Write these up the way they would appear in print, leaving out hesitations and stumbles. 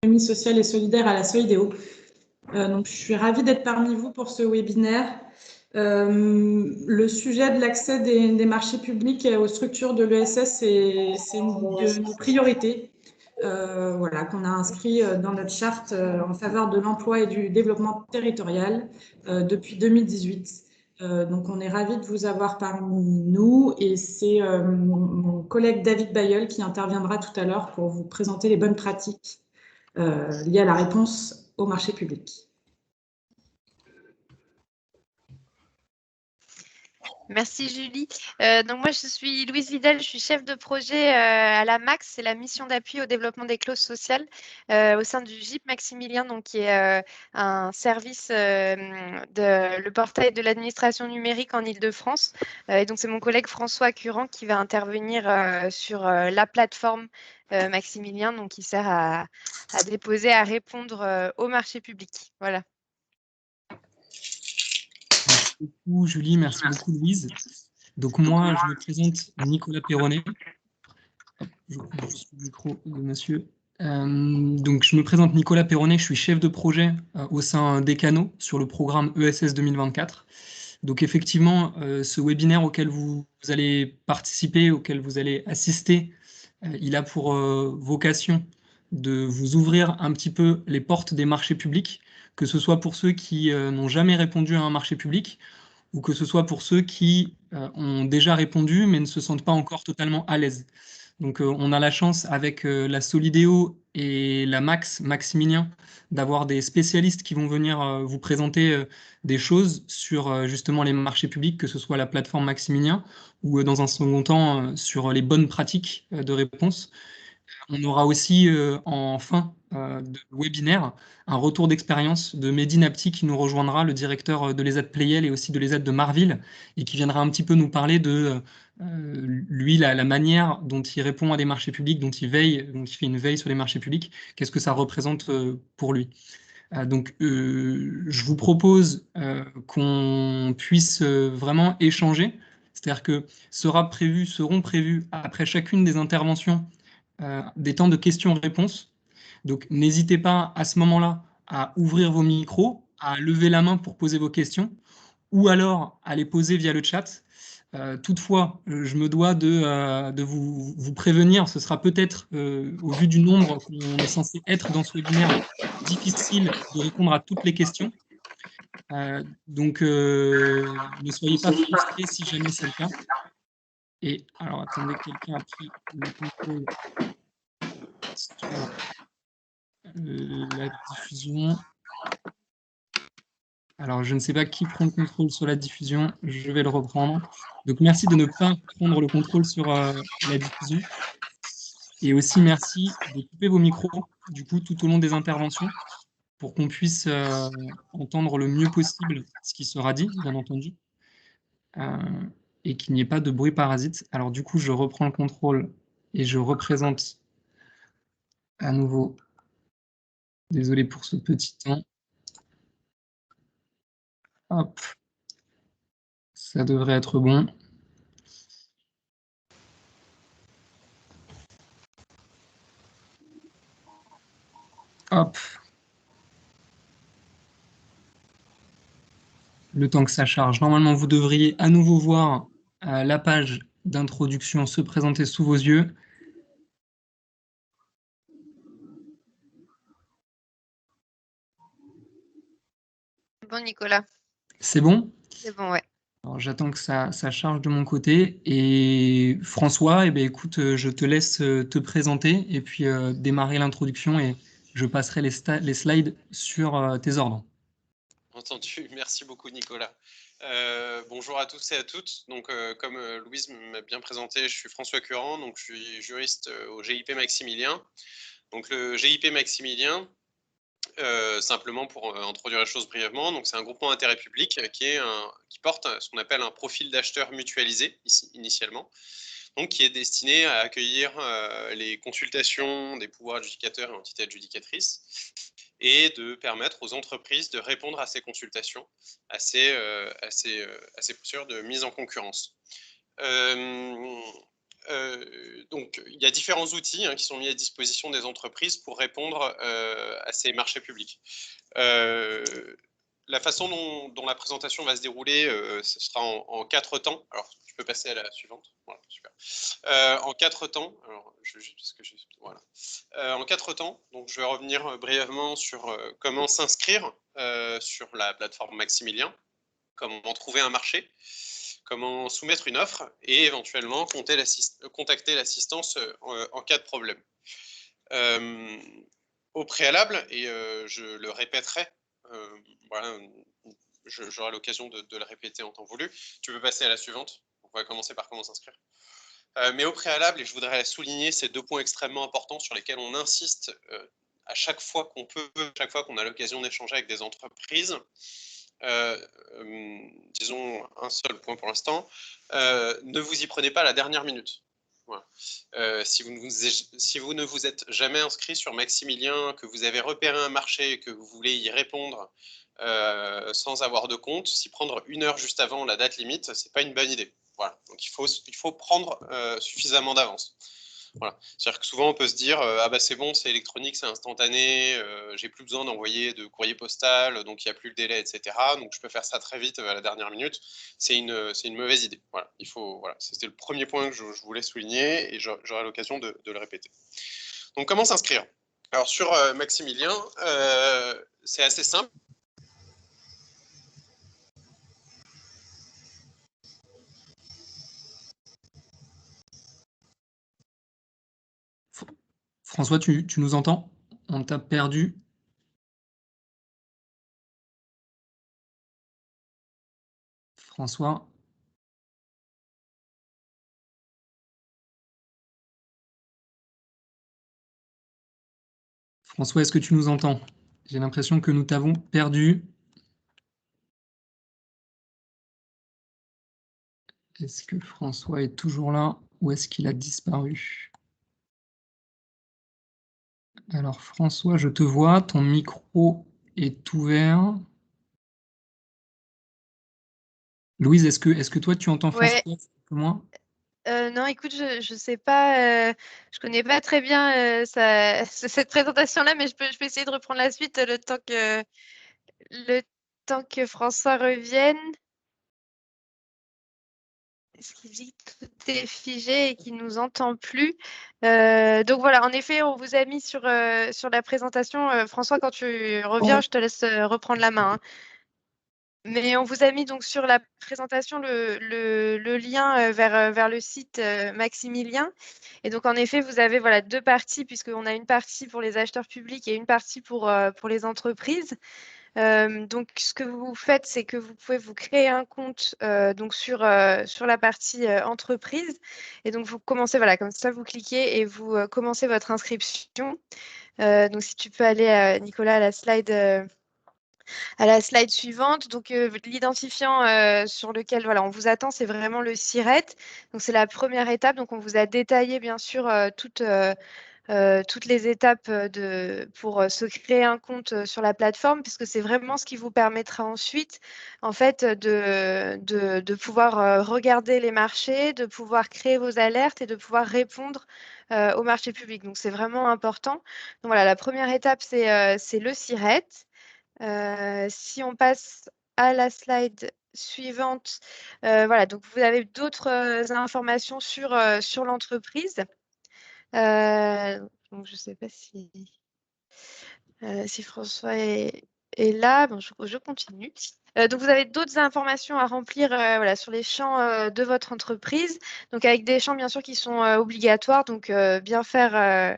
l'économie sociale et solidaire à la Solidéo. Donc, je suis ravie d'être parmi vous pour ce webinaire. Le sujet de l'accès des marchés publics aux structures de l'ESS, c'est une de nos priorités. Voilà, qu'on a inscrit dans notre charte en faveur de l'emploi et du développement territorial depuis 2018. Donc, on est ravis de vous avoir parmi nous et c'est mon collègue David Bayeul qui interviendra tout à l'heure pour vous présenter les bonnes pratiques liées à la réponse au marché public. Merci Julie. Donc moi je suis Louise Vidal, je suis chef de projet à la MAX, c'est la mission d'appui au développement des clauses sociales au sein du GIP Maximilien, donc qui est un service le portail de l'administration numérique en Île-de-France. Et donc c'est mon collègue François Curran qui va intervenir sur la plateforme Maximilien, donc qui sert à déposer, à répondre au marché public. Voilà. Merci beaucoup Julie, merci beaucoup Louise. Donc moi, je me présente Nicolas Perronnet. Je coupe juste le micro de monsieur. Donc je me présente Nicolas Perronnet, je suis chef de projet au sein d'Ecano sur le programme ESS 2024. Donc effectivement, ce webinaire auquel vous allez participer, auquel vous allez assister, il a pour vocation de vous ouvrir un petit peu les portes des marchés publics, que ce soit pour ceux qui n'ont jamais répondu à un marché public, ou que ce soit pour ceux qui ont déjà répondu mais ne se sentent pas encore totalement à l'aise. Donc on a la chance avec la Solidéo et la Maximilien d'avoir des spécialistes qui vont venir vous présenter des choses sur justement les marchés publics, que ce soit la plateforme Maximilien ou dans un second temps sur les bonnes pratiques de réponse. On aura aussi en fin de webinaire un retour d'expérience de Mehdi Napti qui nous rejoindra, le directeur de l'ESAT Playel et aussi de l'ESAT de Marville, et qui viendra un petit peu nous parler de lui, la manière dont il répond à des marchés publics, dont il veille, dont il fait une veille sur les marchés publics, qu'est-ce que ça représente pour lui. Donc, je vous propose qu'on puisse vraiment échanger, c'est-à-dire que seront prévus après chacune des interventions des temps de questions-réponses. Donc, n'hésitez pas à ce moment-là à ouvrir vos micros, à lever la main pour poser vos questions, ou alors à les poser via le chat. Toutefois, je me dois de vous prévenir, ce sera peut-être, au vu du nombre qu'on est censé être dans ce webinaire, difficile de répondre à toutes les questions. Donc, ne soyez pas frustrés si jamais c'est le cas. Et alors, attendez, quelqu'un a pris le contrôle sur la diffusion. Alors, je ne sais pas qui prend le contrôle sur la diffusion, je vais le reprendre. Donc, merci de ne pas prendre le contrôle sur la diffusion. Et aussi, merci de couper vos micros, du coup, tout au long des interventions, pour qu'on puisse entendre le mieux possible ce qui sera dit, bien entendu, et qu'il n'y ait pas de bruit parasite. Alors, du coup, je reprends le contrôle et je représente à nouveau. Désolé pour ce petit temps. Hop. Ça devrait être bon. Hop. Le temps que ça charge. Normalement, vous devriez à nouveau voir la page d'introduction se présenter sous vos yeux. Bon, Nicolas. C'est bon? C'est bon, ouais. Alors, j'attends que ça charge de mon côté. Et François, eh bien, écoute, je te laisse te présenter et puis démarrer l'introduction et je passerai les slides sur tes ordres. Entendu, merci beaucoup Nicolas. Bonjour à tous et à toutes. Donc, comme Louise m'a bien présenté, je suis François Curran, donc je suis juriste au GIP Maximilien. Donc le GIP Maximilien, simplement pour introduire la chose brièvement, donc c'est un groupement d'intérêt public qui porte ce qu'on appelle un profil d'acheteur mutualisé initialement, donc qui est destiné à accueillir les consultations des pouvoirs adjudicateurs et entités adjudicatrices, et de permettre aux entreprises de répondre à ces consultations, à ces procédures de mise en concurrence. donc, il y a différents outils qui sont mis à disposition des entreprises pour répondre à ces marchés publics. La façon dont la présentation va se dérouler, ce sera en 4 temps. Alors, tu peux passer à la suivante. Voilà, super. En 4 temps. Alors, voilà. En 4 temps. Donc, je vais revenir brièvement sur comment s'inscrire sur la plateforme Maximilien, comment trouver un marché, comment soumettre une offre et éventuellement contacter l'assistance en cas de problème. Au préalable, et je le répéterai, voilà, j'aurai l'occasion de le répéter en temps voulu. Tu peux passer à la suivante. On va commencer par comment s'inscrire. Mais au préalable, et je voudrais souligner ces 2 points extrêmement importants sur lesquels on insiste à chaque fois qu'on peut, chaque fois qu'on a l'occasion d'échanger avec des entreprises. Disons un seul point pour l'instant, ne vous y prenez pas à la dernière minute. Voilà. Si vous ne vous êtes jamais inscrit sur Maximilien, que vous avez repéré un marché et que vous voulez y répondre sans avoir de compte, s'y prendre 1 heure juste avant la date limite, c'est pas une bonne idée. Voilà. Donc il faut prendre suffisamment d'avance. Voilà. C'est-à-dire que souvent on peut se dire ah bah c'est bon, c'est électronique, c'est instantané, j'ai plus besoin d'envoyer de courrier postal, donc il n'y a plus le délai, etc. Donc je peux faire ça très vite à la dernière minute. C'est une mauvaise idée. Voilà. Voilà. C'était le premier point que je voulais souligner et j'aurai l'occasion de le répéter. Donc comment s'inscrire? Alors sur Maximilien, c'est assez simple. François, tu nous entends? On t'a perdu. François? François, est-ce que tu nous entends? J'ai l'impression que nous t'avons perdu. Est-ce que François est toujours là ou est-ce qu'il a disparu? Alors François, je te vois, ton micro est ouvert. Louise, est-ce que toi tu entends François? Ouais. Moi Non, écoute, je sais pas, je connais pas très bien cette présentation-là, mais je peux essayer de reprendre la suite le temps que François revienne. Ce qui dit que tout est figé et qu'il ne nous entend plus. Donc voilà, en effet, on vous a mis sur la présentation. François, quand tu reviens, je te laisse reprendre la main, hein. Mais on vous a mis donc sur la présentation le lien vers le site Maximilien. Et donc, en effet, vous avez voilà, 2 parties, puisqu'on a une partie pour les acheteurs publics et une partie pour les entreprises. Donc, ce que vous faites, c'est que vous pouvez vous créer un compte donc sur la partie entreprise. Et donc, vous commencez, voilà, comme ça, vous cliquez et vous commencez votre inscription. Donc, si tu peux aller, Nicolas, à la slide suivante. Donc, l'identifiant sur lequel voilà, on vous attend, c'est vraiment le SIRET. Donc, c'est la première étape. Donc, on vous a détaillé, bien sûr, toutes les étapes pour se créer un compte sur la plateforme, puisque c'est vraiment ce qui vous permettra ensuite, en fait, de pouvoir regarder les marchés, de pouvoir créer vos alertes et de pouvoir répondre au marché public. Donc, c'est vraiment important. Donc, voilà, la première étape, c'est le SIRET. Si on passe à la slide suivante, voilà, donc vous avez d'autres informations sur l'entreprise. Donc je ne sais pas si François est là. Bon, je continue. Donc vous avez d'autres informations à remplir voilà, sur les champs de votre entreprise. Donc avec des champs bien sûr qui sont obligatoires, donc bien faire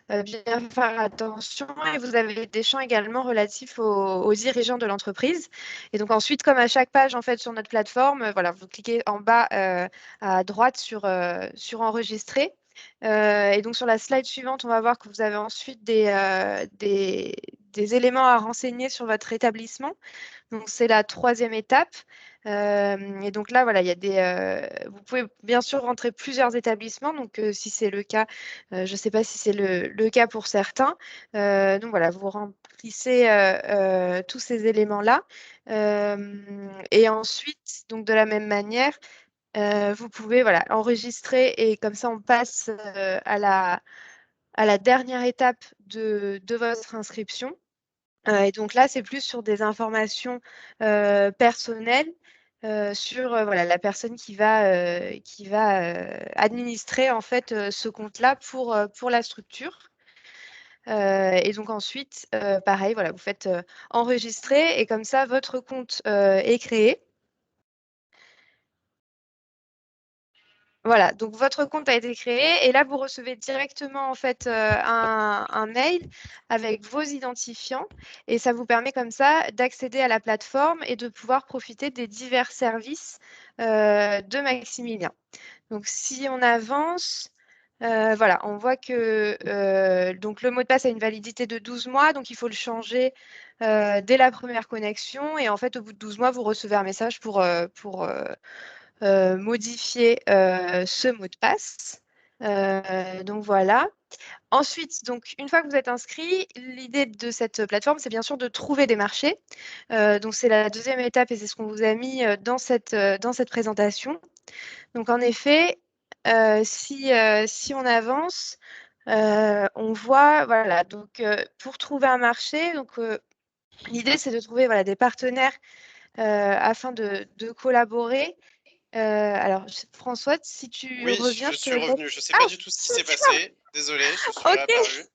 attention. Et vous avez des champs également relatifs aux dirigeants de l'entreprise. Et donc ensuite, comme à chaque page en fait sur notre plateforme, voilà, vous cliquez en bas à droite sur enregistrer. Et donc sur la slide suivante, on va voir que vous avez ensuite des éléments à renseigner sur votre établissement. Donc c'est la 3e étape. Et donc là, voilà, il y a vous pouvez bien sûr rentrer plusieurs établissements. Donc si c'est le cas, je ne sais pas si c'est le cas pour certains. Donc voilà, vous remplissez tous ces éléments-là. Et ensuite, donc de la même manière, vous pouvez voilà, enregistrer et comme ça, on passe à la dernière étape de votre inscription. Et donc là, c'est plus sur des informations personnelles sur voilà, la personne qui va administrer en fait ce compte-là pour la structure. Et donc ensuite, pareil, voilà, vous faites enregistrer et comme ça, votre compte est créé. Voilà, donc votre compte a été créé et là, vous recevez directement en fait un mail avec vos identifiants et ça vous permet comme ça d'accéder à la plateforme et de pouvoir profiter des divers services de Maximilien. Donc, si on avance, voilà, on voit que donc le mot de passe a une validité de 12 mois, donc il faut le changer dès la première connexion et en fait, au bout de 12 mois, vous recevez un message pour modifier ce mot de passe. Donc voilà. Ensuite, donc, une fois que vous êtes inscrit, l'idée de cette plateforme, c'est bien sûr de trouver des marchés. Donc c'est la deuxième étape et c'est ce qu'on vous a mis dans cette présentation. Donc en effet, si on avance, on voit, voilà, donc pour trouver un marché, donc l'idée c'est de trouver voilà, des partenaires afin de collaborer. Alors, François, si tu Oui, reviens, je je te suis laisse. revenu. Je ne sais Ah, pas du tout ce qui s'est passé. Désolé, je suis ok, réapparu.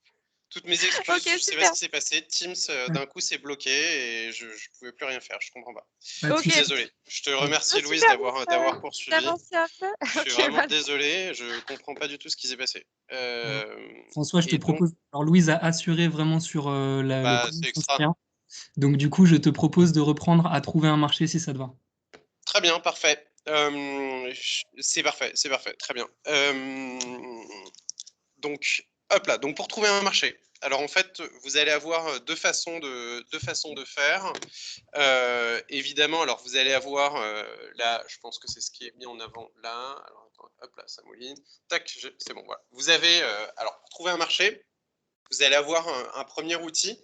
Toutes mes excuses, ok, je ne sais pas super. ce qui s'est passé. Teams, d'un coup, s'est bloqué et je ne pouvais plus rien faire. Je ne comprends pas. Pas de Je suis Ok, souci. désolé. Je te Pas de- remercie, ah, Louise, super, donc, d'avoir poursuivi. d'avancer un peu. Je suis Ok, vraiment voilà. désolé. Je ne comprends pas du tout ce qui s'est passé. Alors, François, je te Et donc, propose. Alors, Louise a assuré vraiment sur le bah, comment c'est extra. s'inscrire. Donc, du coup, je te propose de reprendre à trouver un marché si ça te va. Très bien, parfait. C'est parfait, c'est parfait. Très bien. Donc, hop là. Donc, pour trouver un marché. Alors, en fait, vous allez avoir deux façons de faire. Évidemment, alors vous allez avoir là, je pense que c'est ce qui est mis en avant là. Alors, attends, hop là, ça mouline. Tac, c'est bon, voilà. Vous avez, alors, pour trouver un marché, vous allez avoir un premier outil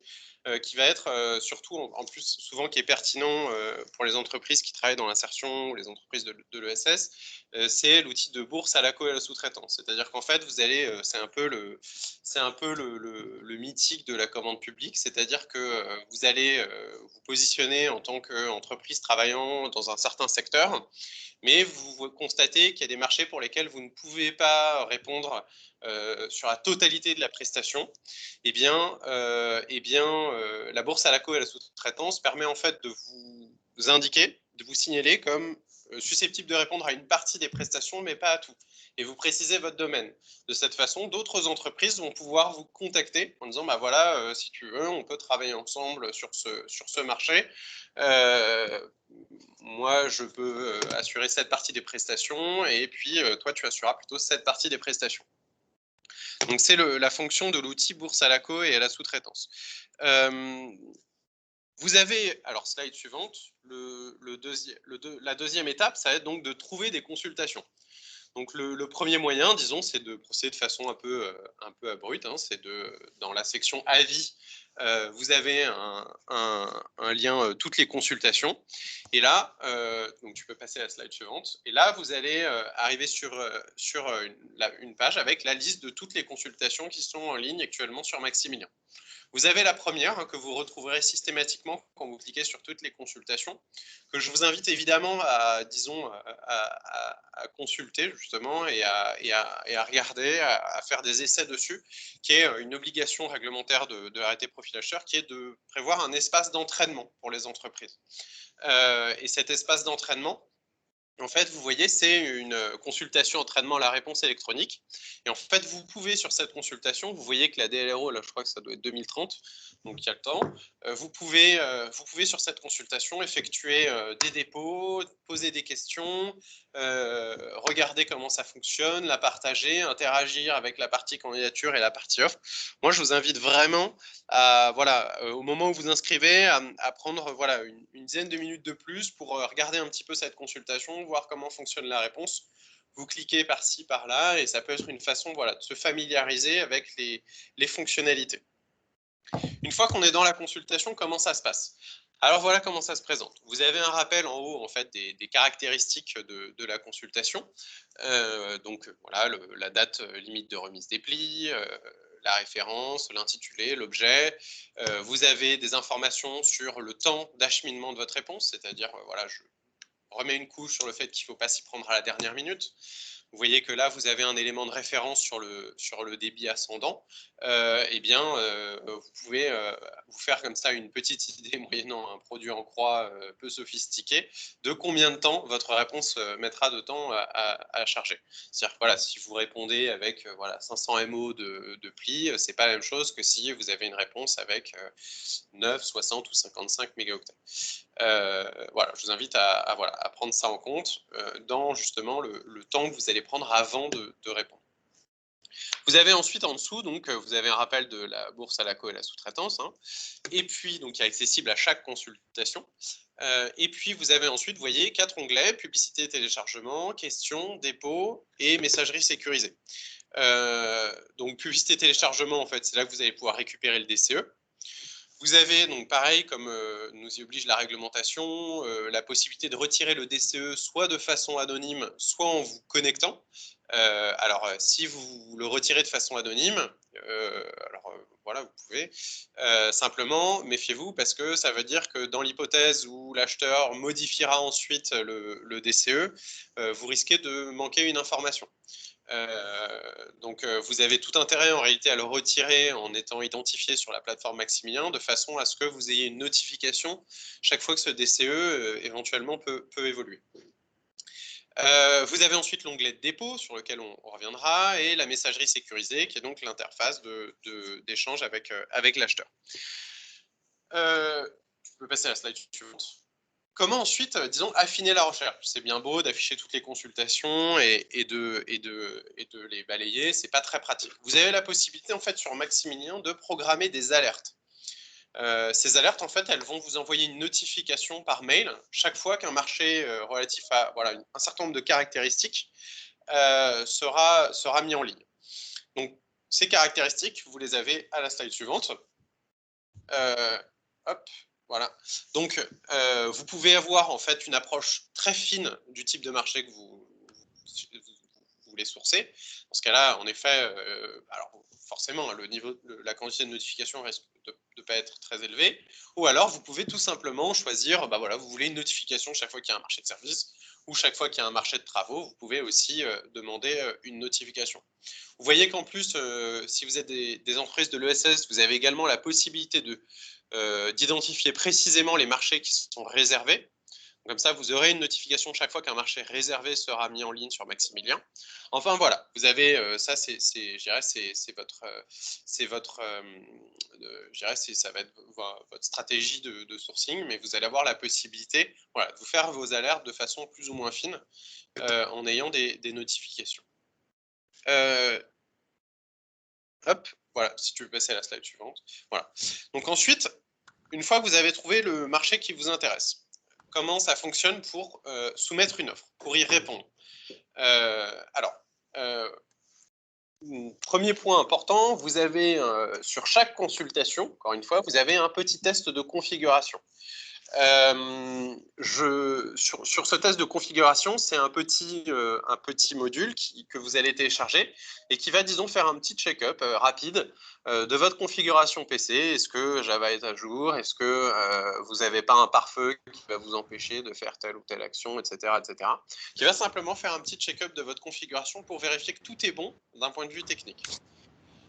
qui va être surtout en plus souvent qui est pertinent pour les entreprises qui travaillent dans l'insertion ou les entreprises de l'ESS, c'est l'outil de bourse à la co et à la sous-traitance. C'est-à-dire qu'en fait, vous allez, c'est un peu le mythique de la commande publique, c'est-à-dire que vous allez vous positionner en tant qu'entreprise travaillant dans un certain secteur, mais vous constatez qu'il y a des marchés pour lesquels vous ne pouvez pas répondre sur la totalité de la prestation. La bourse à la co et à la sous-traitance permet en fait de vous indiquer, de vous signaler comme susceptible de répondre à une partie des prestations, mais pas à tout. Et vous précisez votre domaine. De cette façon, d'autres entreprises vont pouvoir vous contacter en disant, bah voilà, si tu veux, on peut travailler ensemble sur ce marché. Moi, je peux assurer cette partie des prestations, et puis toi, tu assureras plutôt cette partie des prestations. Donc, c'est la fonction de l'outil bourse à la co et à la sous-traitance. Vous avez, alors slide suivante, la deuxième étape, ça va être donc de trouver des consultations. Donc le premier moyen, disons, c'est de procéder de façon un peu abrupte. Hein, c'est dans la section avis, vous avez un lien toutes les consultations. Et là, donc tu peux passer à la slide suivante. Et là, vous allez arriver sur une page avec la liste de toutes les consultations qui sont en ligne actuellement sur Maximilien. Vous avez la première que vous retrouverez systématiquement quand vous cliquez sur toutes les consultations, que je vous invite évidemment à, disons, à consulter justement et à regarder, à faire des essais dessus, qui est une obligation réglementaire de l'arrêté profil acheteur, qui est de prévoir un espace d'entraînement pour les entreprises. Et cet espace d'entraînement, en fait, vous voyez, c'est une consultation entraînement à la réponse électronique. Et en fait, vous pouvez, sur cette consultation, vous voyez que la DLRO, là, je crois que ça doit être 2030, donc il y a le temps. Vous pouvez, sur cette consultation, effectuer des dépôts, poser des questions, regarder comment ça fonctionne, la partager, interagir avec la partie candidature et la partie offre. Moi, je vous invite vraiment au moment où vous inscrivez, à prendre une dizaine de minutes de plus pour regarder un petit peu cette consultation, voir comment fonctionne la réponse. Vous cliquez par-ci, par-là, et ça peut être une façon de se familiariser avec les fonctionnalités. Une fois qu'on est dans la consultation, comment ça se passe ? Alors voilà comment ça se présente. Vous avez un rappel en haut en fait des caractéristiques de la consultation. Donc voilà, la date limite de remise des plis, la référence, l'intitulé, l'objet. Vous avez des informations sur le temps d'acheminement de votre réponse, c'est-à-dire voilà, je remets une couche sur le fait qu'il ne faut pas s'y prendre à la dernière minute. Vous voyez que là, vous avez un élément de référence sur le débit ascendant. Eh bien, vous pouvez vous faire comme ça une petite idée, moyennant un produit en croix peu sophistiqué, de combien de temps votre réponse mettra de temps à charger. C'est-à-dire que voilà, si vous répondez avec voilà, 500 MO de pli, ce n'est pas la même chose que si vous avez une réponse avec 9, 60 ou 55 mégaoctets. Voilà, je vous invite voilà, à prendre ça en compte dans justement le temps que vous allez prendre avant de répondre. Vous avez ensuite en dessous, donc, vous avez un rappel de la bourse à la co et la sous-traitance, hein, et puis donc, qui est accessible à chaque consultation. Et puis vous avez ensuite, vous voyez, 4 onglets, publicité, téléchargement, questions, dépôt et messagerie sécurisée. Donc publicité, téléchargement, en fait, c'est là que vous allez pouvoir récupérer le DCE. Vous avez donc pareil, comme nous y oblige la réglementation, la possibilité de retirer le DCE soit de façon anonyme, soit en vous connectant. Alors, si vous le retirez de façon anonyme, voilà, vous pouvez. Simplement, méfiez-vous parce que ça veut dire que dans l'hypothèse où l'acheteur modifiera ensuite le DCE, vous risquez de manquer une information. Donc vous avez tout intérêt en réalité à le retirer en étant identifié sur la plateforme Maximilien de façon à ce que vous ayez une notification chaque fois que ce DCE éventuellement peut évoluer. Vous avez ensuite l'onglet dépôt sur lequel on reviendra et la messagerie sécurisée qui est donc l'interface d'échange avec l'acheteur. Je peux passer à la slide suivante. Comment ensuite, disons, affiner la recherche? C'est bien beau d'afficher toutes les consultations et de les balayer, c'est pas très pratique. Vous avez la possibilité, en fait, sur Maximilien, de programmer des alertes. Ces alertes, en fait, elles vont vous envoyer une notification par mail chaque fois qu'un marché relatif à voilà, un certain nombre de caractéristiques sera mis en ligne. Donc, ces caractéristiques, vous les avez à la slide suivante. Hop. Voilà. Donc, vous pouvez avoir en fait une approche très fine du type de marché que vous voulez sourcer. Dans ce cas-là, en effet, alors forcément, la quantité de notification risque de ne pas être très élevée. Ou alors, vous pouvez tout simplement choisir, bah voilà, vous voulez une notification chaque fois qu'il y a un marché de service ou chaque fois qu'il y a un marché de travaux. Vous pouvez aussi demander une notification. Vous voyez qu'en plus, si vous êtes des entreprises de l'ESS, vous avez également la possibilité d'identifier précisément les marchés qui sont réservés. Comme ça, vous aurez une notification chaque fois qu'un marché réservé sera mis en ligne sur Maximilien. Enfin voilà, vous avez ça, ça va être votre stratégie de sourcing, mais vous allez avoir la possibilité, voilà, de vous faire vos alertes de façon plus ou moins fine en ayant des notifications. Hop, voilà, si tu veux passer à la slide suivante. Voilà. Donc ensuite, une fois que vous avez trouvé le marché qui vous intéresse, comment ça fonctionne pour soumettre une offre, pour y répondre? Premier point important, vous avez sur chaque consultation, encore une fois, vous avez un petit test de configuration. Sur ce test de configuration, c'est un petit module que vous allez télécharger et qui va, disons, faire un petit check-up rapide de votre configuration PC. Est-ce que Java est à jour? Est-ce que vous n'avez pas un pare-feu qui va vous empêcher de faire telle ou telle action, etc., etc. Qui va simplement faire un petit check-up de votre configuration pour vérifier que tout est bon d'un point de vue technique.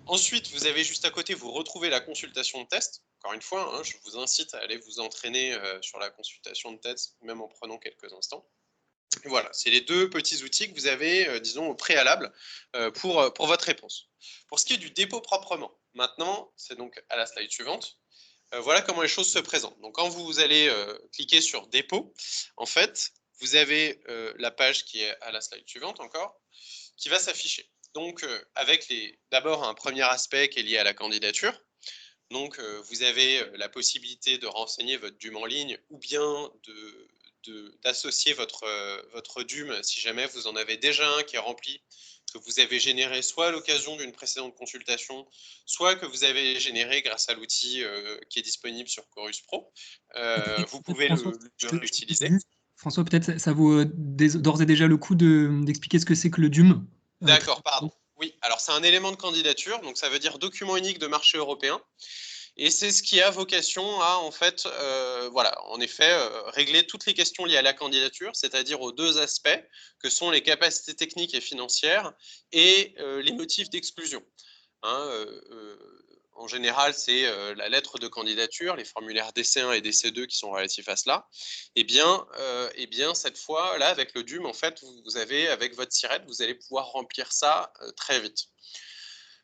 Ensuite, vous avez juste à côté, vous retrouvez la consultation de test. Encore une fois, hein, je vous incite à aller vous entraîner sur la consultation de test, même en prenant quelques instants. Et voilà, c'est les deux petits outils que vous avez, disons, au préalable pour votre réponse. Pour ce qui est du dépôt proprement, maintenant, c'est donc à la slide suivante. Voilà comment les choses se présentent. Donc, quand vous allez cliquer sur dépôt, en fait, vous avez la page qui est à la slide suivante encore, qui va s'afficher. Donc, avec d'abord un premier aspect qui est lié à la candidature. Donc, vous avez la possibilité de renseigner votre DUM en ligne ou bien d'associer votre DUM si jamais vous en avez déjà un qui est rempli que vous avez généré soit à l'occasion d'une précédente consultation, soit que vous avez généré grâce à l'outil qui est disponible sur Chorus Pro. Vous pouvez le réutiliser. François, peut-être ça vaut d'ores et déjà le coup d'expliquer ce que c'est que le DUM. D'accord, pardon. Oui, alors c'est un élément de candidature, donc ça veut dire document unique de marché européen. Et c'est ce qui a vocation à, en fait, régler toutes les questions liées à la candidature, c'est-à-dire aux deux aspects que sont les capacités techniques et financières et les motifs d'exclusion. En général, c'est la lettre de candidature, les formulaires DC1 et DC2 qui sont relatifs à cela. Eh bien, cette fois, là, avec le DUM, en fait, vous avez, avec votre SIRET, vous allez pouvoir remplir ça très vite.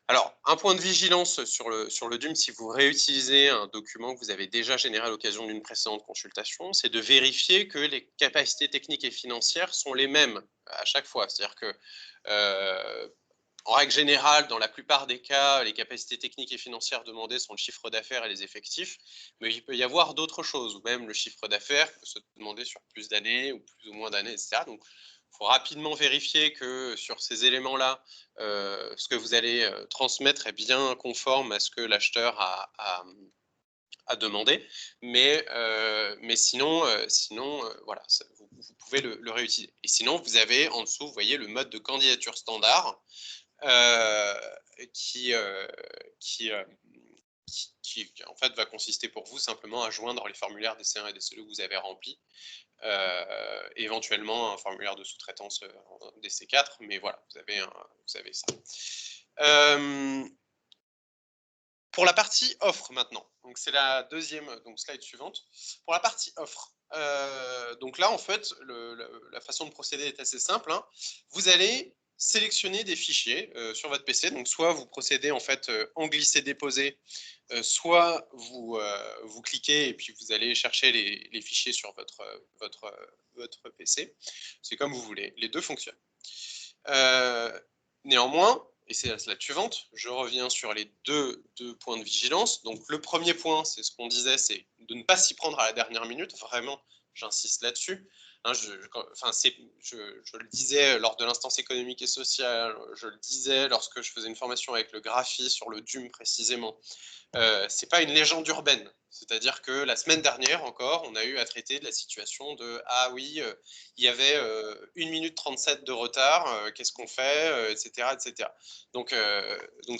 Alors, un point de vigilance sur le DUM, si vous réutilisez un document que vous avez déjà généré à l'occasion d'une précédente consultation, c'est de vérifier que les capacités techniques et financières sont les mêmes à chaque fois. C'est-à-dire que, en règle générale, dans la plupart des cas, les capacités techniques et financières demandées sont le chiffre d'affaires et les effectifs, mais il peut y avoir d'autres choses, ou même le chiffre d'affaires peut se demander sur plus d'années ou plus ou moins d'années, etc. Donc, il faut rapidement vérifier que sur ces éléments-là, ce que vous allez transmettre est bien conforme à ce que l'acheteur a demandé. Mais sinon, voilà, vous pouvez le réutiliser. Et sinon, vous avez en dessous, vous voyez, le mode de candidature standard qui en fait va consister pour vous simplement à joindre les formulaires DC1 et DC2 que vous avez remplis. Éventuellement un formulaire de sous-traitance DC4, mais voilà, vous avez ça. Pour la partie offre maintenant, donc c'est la deuxième slide suivante. Pour la partie offre, donc là en fait la façon de procéder est assez simple. Vous allez sélectionner des fichiers sur votre PC, donc soit vous procédez en fait en glisser-déposer, soit vous cliquez et puis vous allez chercher les fichiers sur votre PC. C'est comme vous voulez, les deux fonctionnent. Néanmoins, et c'est la slide suivante, je reviens sur les deux points de vigilance. Donc le premier point, c'est ce qu'on disait, c'est de ne pas s'y prendre à la dernière minute. Vraiment, j'insiste là-dessus. Je le disais lors de l'instance économique et sociale, je le disais lorsque je faisais une formation avec le Graphi sur le DUM précisément. C'est pas une légende urbaine. C'est-à-dire que la semaine dernière encore, on a eu à traiter de la situation de « Ah oui, il y avait 1 minute 37 de retard, qu'est-ce qu'on fait ?» etc. etc. Donc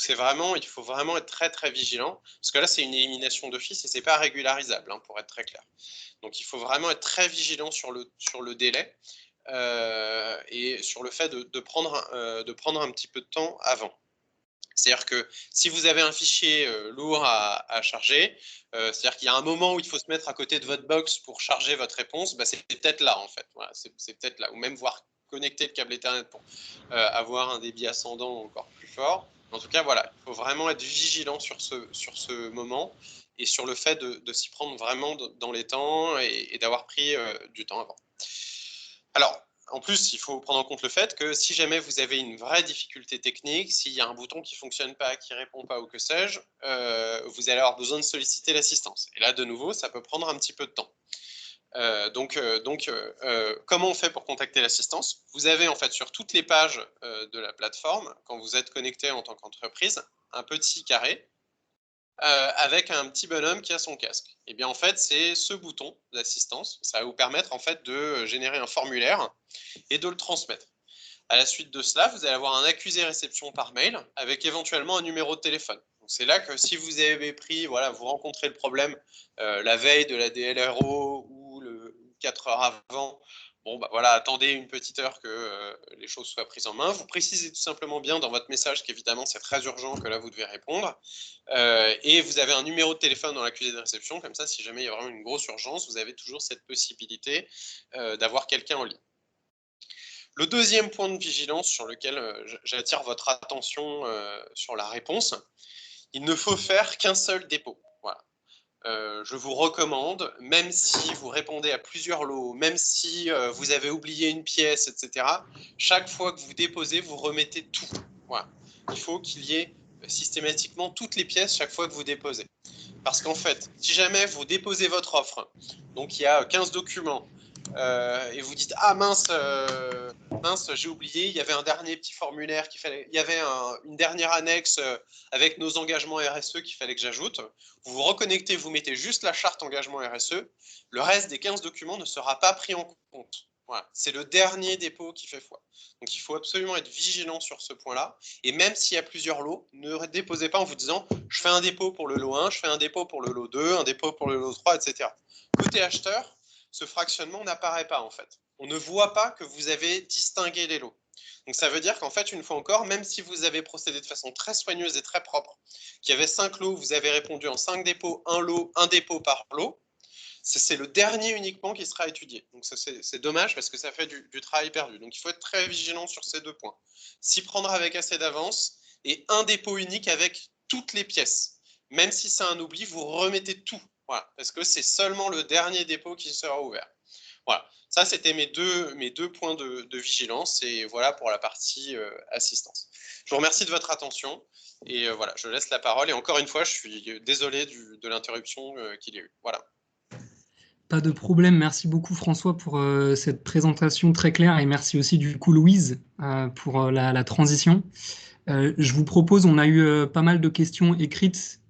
c'est vraiment, il faut vraiment être très très vigilant, parce que là c'est une élimination d'office et c'est pas régularisable, pour être très clair. Donc il faut vraiment être très vigilant sur le délai et sur le fait de prendre un petit peu de temps avant. C'est-à-dire que si vous avez un fichier lourd à charger, c'est-à-dire qu'il y a un moment où il faut se mettre à côté de votre box pour charger votre réponse, c'est peut-être là en fait. Voilà, c'est peut-être là. Ou même voir connecter le câble Ethernet pour avoir un débit ascendant encore plus fort. En tout cas, voilà, il faut vraiment être vigilant sur ce moment et sur le fait de s'y prendre vraiment dans les temps et d'avoir pris du temps avant. Alors, en plus, il faut prendre en compte le fait que si jamais vous avez une vraie difficulté technique, s'il y a un bouton qui ne fonctionne pas, qui ne répond pas ou que sais-je, vous allez avoir besoin de solliciter l'assistance. Et là, de nouveau, ça peut prendre un petit peu de temps. Comment on fait pour contacter l'assistance? Vous avez en fait sur toutes les pages de la plateforme, quand vous êtes connecté en tant qu'entreprise, un petit carré avec un petit bonhomme qui a son casque. Et bien en fait, c'est ce bouton d'assistance. Ça va vous permettre en fait de générer un formulaire et de le transmettre. À la suite de cela, vous allez avoir un accusé réception par mail avec éventuellement un numéro de téléphone. C'est là que si vous avez pris, voilà, vous rencontrez le problème la veille de la DLRO ou 4 heures avant, bon, voilà, attendez une petite heure que les choses soient prises en main. Vous précisez tout simplement bien dans votre message qu'évidemment c'est très urgent, que là vous devez répondre. Et vous avez un numéro de téléphone dans l'accusé de réception, comme ça, si jamais il y a vraiment une grosse urgence, vous avez toujours cette possibilité d'avoir quelqu'un en ligne. Le deuxième point de vigilance sur lequel j'attire votre attention sur la réponse, il ne faut faire qu'un seul dépôt. Voilà. Je vous recommande, même si vous répondez à plusieurs lots, même si vous avez oublié une pièce, etc., chaque fois que vous déposez, vous remettez tout. Voilà. Il faut qu'il y ait systématiquement toutes les pièces chaque fois que vous déposez. Parce qu'en fait, si jamais vous déposez votre offre, donc il y a 15 documents, et vous dites « Ah mince, j'ai oublié, il y avait un dernier petit formulaire qu'il fallait, il y avait une dernière annexe avec nos engagements RSE qu'il fallait que j'ajoute ». Vous vous reconnectez, vous mettez juste la charte engagement RSE, le reste des 15 documents ne sera pas pris en compte. Voilà. C'est le dernier dépôt qui fait foi. Donc il faut absolument être vigilant sur ce point-là. Et même s'il y a plusieurs lots, ne déposez pas en vous disant « je fais un dépôt pour le lot 1, je fais un dépôt pour le lot 2, un dépôt pour le lot 3, etc. » Côté acheteur, ce fractionnement n'apparaît pas en fait. On ne voit pas que vous avez distingué les lots. Donc ça veut dire qu'en fait, une fois encore, même si vous avez procédé de façon très soigneuse et très propre, qu'il y avait 5 lots, vous avez répondu en 5 dépôts, un dépôt par lot, c'est le dernier uniquement qui sera étudié. Donc c'est dommage parce que ça fait du travail perdu. Donc il faut être très vigilant sur ces 2 points. S'y prendre avec assez d'avance et un dépôt unique avec toutes les pièces. Même si c'est un oubli, vous remettez tout. Voilà, parce que c'est seulement le dernier dépôt qui sera ouvert. Voilà, ça c'était mes deux points de vigilance et voilà pour la partie assistance. Je vous remercie de votre attention et voilà, je laisse la parole et encore une fois, je suis désolé de l'interruption qu'il y a eu. Voilà. Pas de problème. Merci beaucoup François pour cette présentation très claire et merci aussi du coup Louise pour la transition. Je vous propose, on a eu pas mal de questions écrites.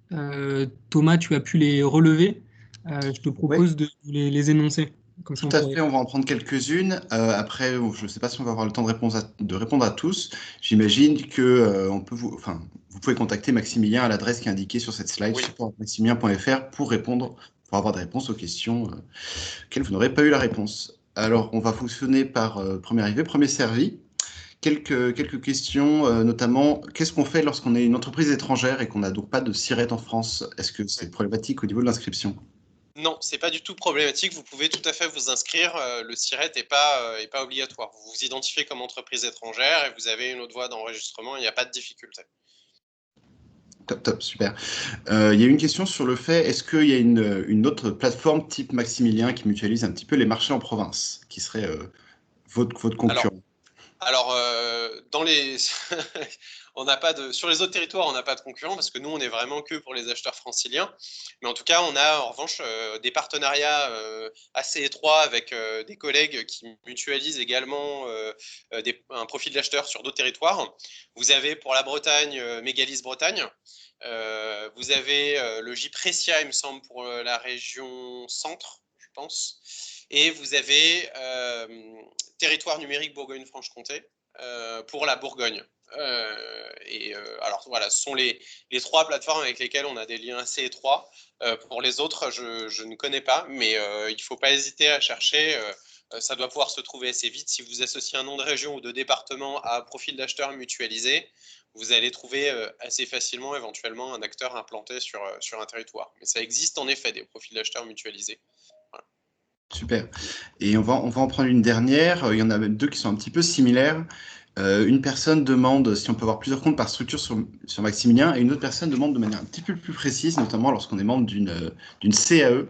Thomas, tu as pu les relever. Je te Oui, propose de les énoncer. Comme ça, tout on à pourrait. fait. On va en prendre quelques-unes. Après, je ne sais pas si on va avoir le temps de répondre à tous. J'imagine que vous pouvez contacter Maximilien à l'adresse qui est indiquée sur cette slide, Oui. support@maximilien.fr, pour avoir des réponses aux questions auxquelles vous n'aurez pas eu la réponse. Alors, on va fonctionner par premier arrivé, premier servi. Quelques questions, notamment, qu'est-ce qu'on fait lorsqu'on est une entreprise étrangère et qu'on n'a donc pas de SIRET en France? Est-ce que c'est problématique au niveau de l'inscription? Non, c'est pas du tout problématique. Vous pouvez tout à fait vous inscrire. Le SIRET n'est pas obligatoire. Vous vous identifiez comme entreprise étrangère et vous avez une autre voie d'enregistrement. Il n'y a pas de difficulté. Top, super. Il y a une question sur le fait, est-ce qu'il y a une autre plateforme type Maximilien qui mutualise un petit peu les marchés en province, qui serait votre concurrent? Alors, sur les autres territoires, on n'a pas de concurrents parce que nous, on est vraiment que pour les acheteurs franciliens. Mais en tout cas, on a en revanche des partenariats assez étroits avec des collègues qui mutualisent également un profil d'acheteur sur d'autres territoires. Vous avez pour la Bretagne, Mégalis Bretagne. Vous avez le J-Precia, il me semble, pour la région centre, je pense. Et vous avez Territoire numérique Bourgogne-Franche-Comté pour la Bourgogne. Alors voilà, ce sont les 3 plateformes avec lesquelles on a des liens assez étroits. Pour les autres, je ne connais pas, mais il ne faut pas hésiter à chercher. Ça doit pouvoir se trouver assez vite. Si vous associez un nom de région ou de département à un profil d'acheteur mutualisé, vous allez trouver assez facilement éventuellement un acteur implanté sur un territoire. Mais ça existe en effet des profils d'acheteurs mutualisés. Voilà. Super. Et on va en prendre une dernière. Il y en a même 2 qui sont un petit peu similaires. Une personne demande si on peut avoir plusieurs comptes par structure sur Maximilien et une autre personne demande de manière un petit peu plus précise, notamment lorsqu'on est membre d'une CAE.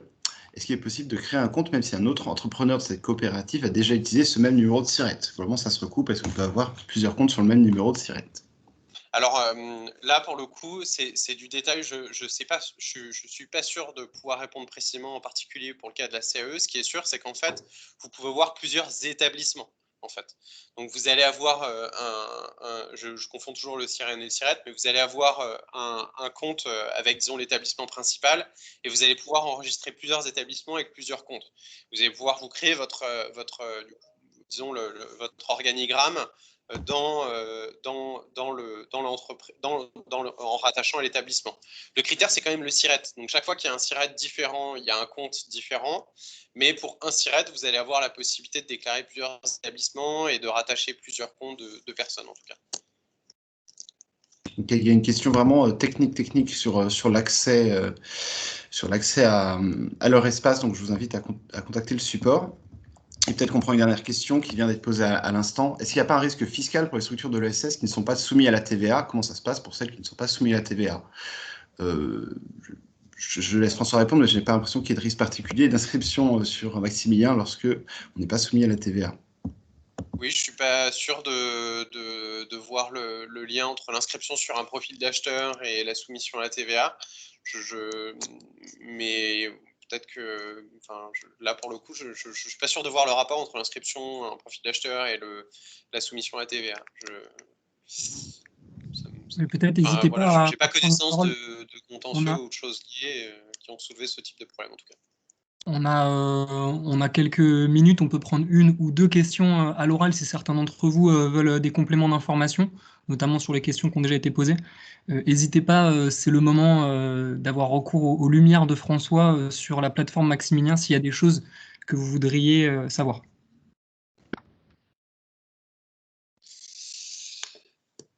Est-ce qu'il est possible de créer un compte même si un autre entrepreneur de cette coopérative a déjà utilisé ce même numéro de SIRET? Vraiment, ça se recoupe. Est-ce qu'on peut avoir plusieurs comptes sur le même numéro de SIRET? Alors là, pour le coup, c'est du détail. Je sais pas, je suis pas sûr de pouvoir répondre précisément, en particulier pour le cas de la CAE. Ce qui est sûr, c'est qu'en fait, vous pouvez voir plusieurs établissements. En fait. Donc vous allez avoir je confonds toujours le SIREN et le SIRET, mais vous allez avoir un compte avec, disons, l'établissement principal, et vous allez pouvoir enregistrer plusieurs établissements avec plusieurs comptes. Vous allez pouvoir vous créer votre organigramme en rattachant à l'établissement. Le critère, c'est quand même le SIRET. Donc, chaque fois qu'il y a un SIRET différent, il y a un compte différent. Mais pour un SIRET, vous allez avoir la possibilité de déclarer plusieurs établissements et de rattacher plusieurs comptes de personnes, en tout cas. Donc, il y a une question vraiment technique sur l'accès à leur espace. Donc, je vous invite à contacter le support. Et peut-être qu'on prend une dernière question qui vient d'être posée à l'instant. Est-ce qu'il n'y a pas un risque fiscal pour les structures de l'ESS qui ne sont pas soumises à la TVA? Comment ça se passe pour celles qui ne sont pas soumises à la TVA? Je laisse François répondre, mais je n'ai pas l'impression qu'il y ait de risque particulier d'inscription sur Maximilien lorsque on n'est pas soumis à la TVA. Oui, je ne suis pas sûr de voir le lien entre l'inscription sur un profil d'acheteur et la soumission à la TVA. Mais peut-être que, là pour le coup, je ne suis pas sûr de voir le rapport entre l'inscription à un profil d'acheteur et la soumission à la TVA. Peut-être n'hésitez voilà, pas à j'ai pas prendre la connaissance parole. de contentieux ou de choses liées qui ont soulevé ce type de problème en tout cas. On a quelques minutes, on peut prendre une ou deux questions à l'oral si certains d'entre vous veulent des compléments d'information, notamment sur les questions qui ont déjà été posées. N'hésitez pas, c'est le moment d'avoir recours aux lumières de François sur la plateforme Maximilien s'il y a des choses que vous voudriez savoir.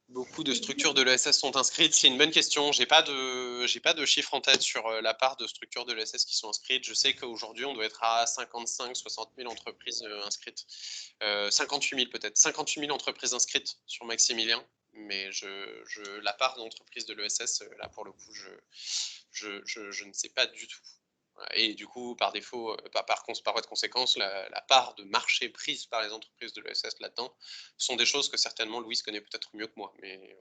Beaucoup de structures de l'ESS sont inscrites. C'est une bonne question. J'ai pas de chiffre en tête sur la part de structures de l'ESS qui sont inscrites. Je sais qu'aujourd'hui, on doit être à 55-60 000 entreprises inscrites. 58 000 peut-être. 58 000 entreprises inscrites sur Maximilien. Mais la part d'entreprises de l'ESS, là, pour le coup, je ne sais pas du tout. Et du coup, par défaut, par voie de conséquence, la part de marché prise par les entreprises de l'ESS là-dedans sont des choses que certainement Louise connaît peut-être mieux que moi. Mais...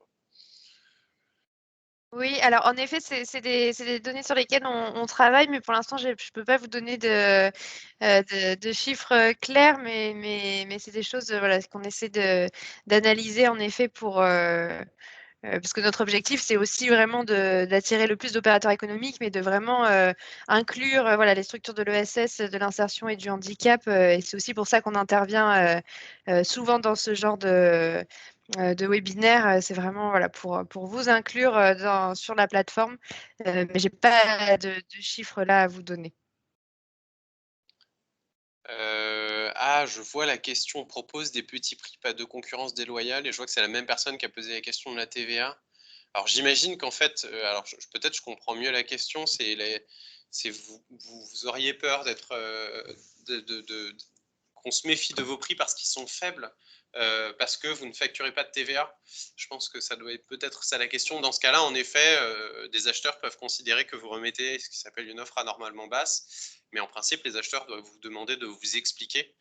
Oui, alors en effet, c'est des données sur lesquelles on travaille, mais pour l'instant, je ne peux pas vous donner de chiffres clairs, mais c'est des choses voilà, qu'on essaie d'analyser en effet pour... parce que notre objectif, c'est aussi vraiment d'attirer le plus d'opérateurs économiques, mais de vraiment inclure voilà, les structures de l'ESS, de l'insertion et du handicap. Et c'est aussi pour ça qu'on intervient souvent dans ce genre de webinaire. C'est vraiment voilà, pour vous inclure sur la plateforme. Mais je n'ai pas de chiffres là à vous donner. Je vois la question propose des petits prix, pas de concurrence déloyale, et je vois que c'est la même personne qui a posé la question de la TVA. Alors j'imagine qu'en fait, peut-être je comprends mieux la question, vous auriez peur d'être, qu'on se méfie de vos prix parce qu'ils sont faibles, parce que vous ne facturez pas de TVA. Je pense que ça doit être peut-être ça la question. Dans ce cas-là, en effet, des acheteurs peuvent considérer que vous remettez ce qui s'appelle une offre anormalement basse, mais en principe, les acheteurs doivent vous demander de vous expliquer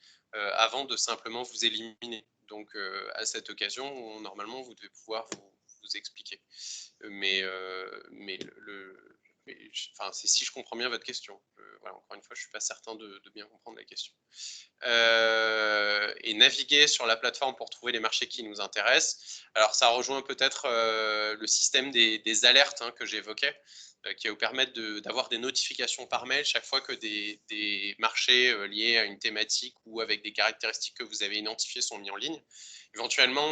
avant de simplement vous éliminer. Donc, à cette occasion, normalement, vous devez pouvoir vous expliquer. Mais c'est si je comprends bien votre question. Voilà, encore une fois, je ne suis pas certain de bien comprendre la question. Et naviguer sur la plateforme pour trouver les marchés qui nous intéressent. Alors, ça rejoint peut-être le système des alertes que j'évoquais, qui va vous permettre d'avoir des notifications par mail chaque fois que des marchés liés à une thématique ou avec des caractéristiques que vous avez identifiées sont mis en ligne. Éventuellement,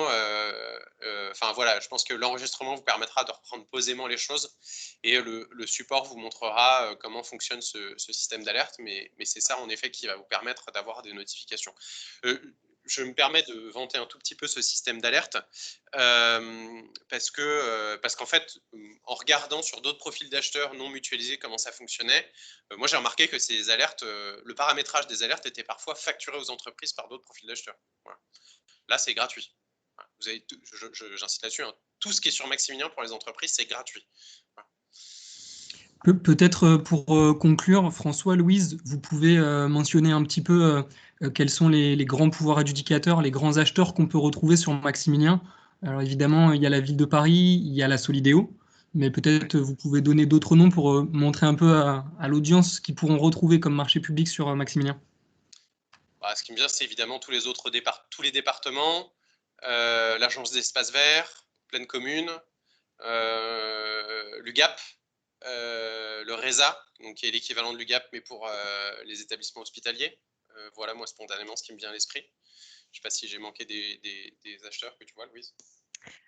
voilà, je pense que l'enregistrement vous permettra de reprendre posément les choses et le support vous montrera comment fonctionne ce système d'alerte, mais c'est ça en effet qui va vous permettre d'avoir des notifications. Je me permets de vanter un tout petit peu ce système d'alerte parce qu'en fait, en regardant sur d'autres profils d'acheteurs non mutualisés comment ça fonctionnait, moi j'ai remarqué que ces alertes, le paramétrage des alertes était parfois facturé aux entreprises par d'autres profils d'acheteurs. Voilà. Là, c'est gratuit. Vous avez, j'insiste là-dessus, tout ce qui est sur Maximilien pour les entreprises, c'est gratuit. Voilà. Peut-être pour conclure, François, Louise, vous pouvez mentionner un petit peu quels sont les grands pouvoirs adjudicateurs, les grands acheteurs qu'on peut retrouver sur Maximilien. Alors évidemment, il y a la ville de Paris, il y a la Solidéo, mais peut-être vous pouvez donner d'autres noms pour montrer un peu à l'audience ce qu'ils pourront retrouver comme marché public sur Maximilien. Ce qui me vient, c'est évidemment tous les départements, l'agence d'espace vert, pleine commune, l'UGAP, le RESA, donc qui est l'équivalent de l'UGAP, mais pour les établissements hospitaliers. Voilà, moi, spontanément, ce qui me vient à l'esprit. Je ne sais pas si j'ai manqué des acheteurs que tu vois, Louise.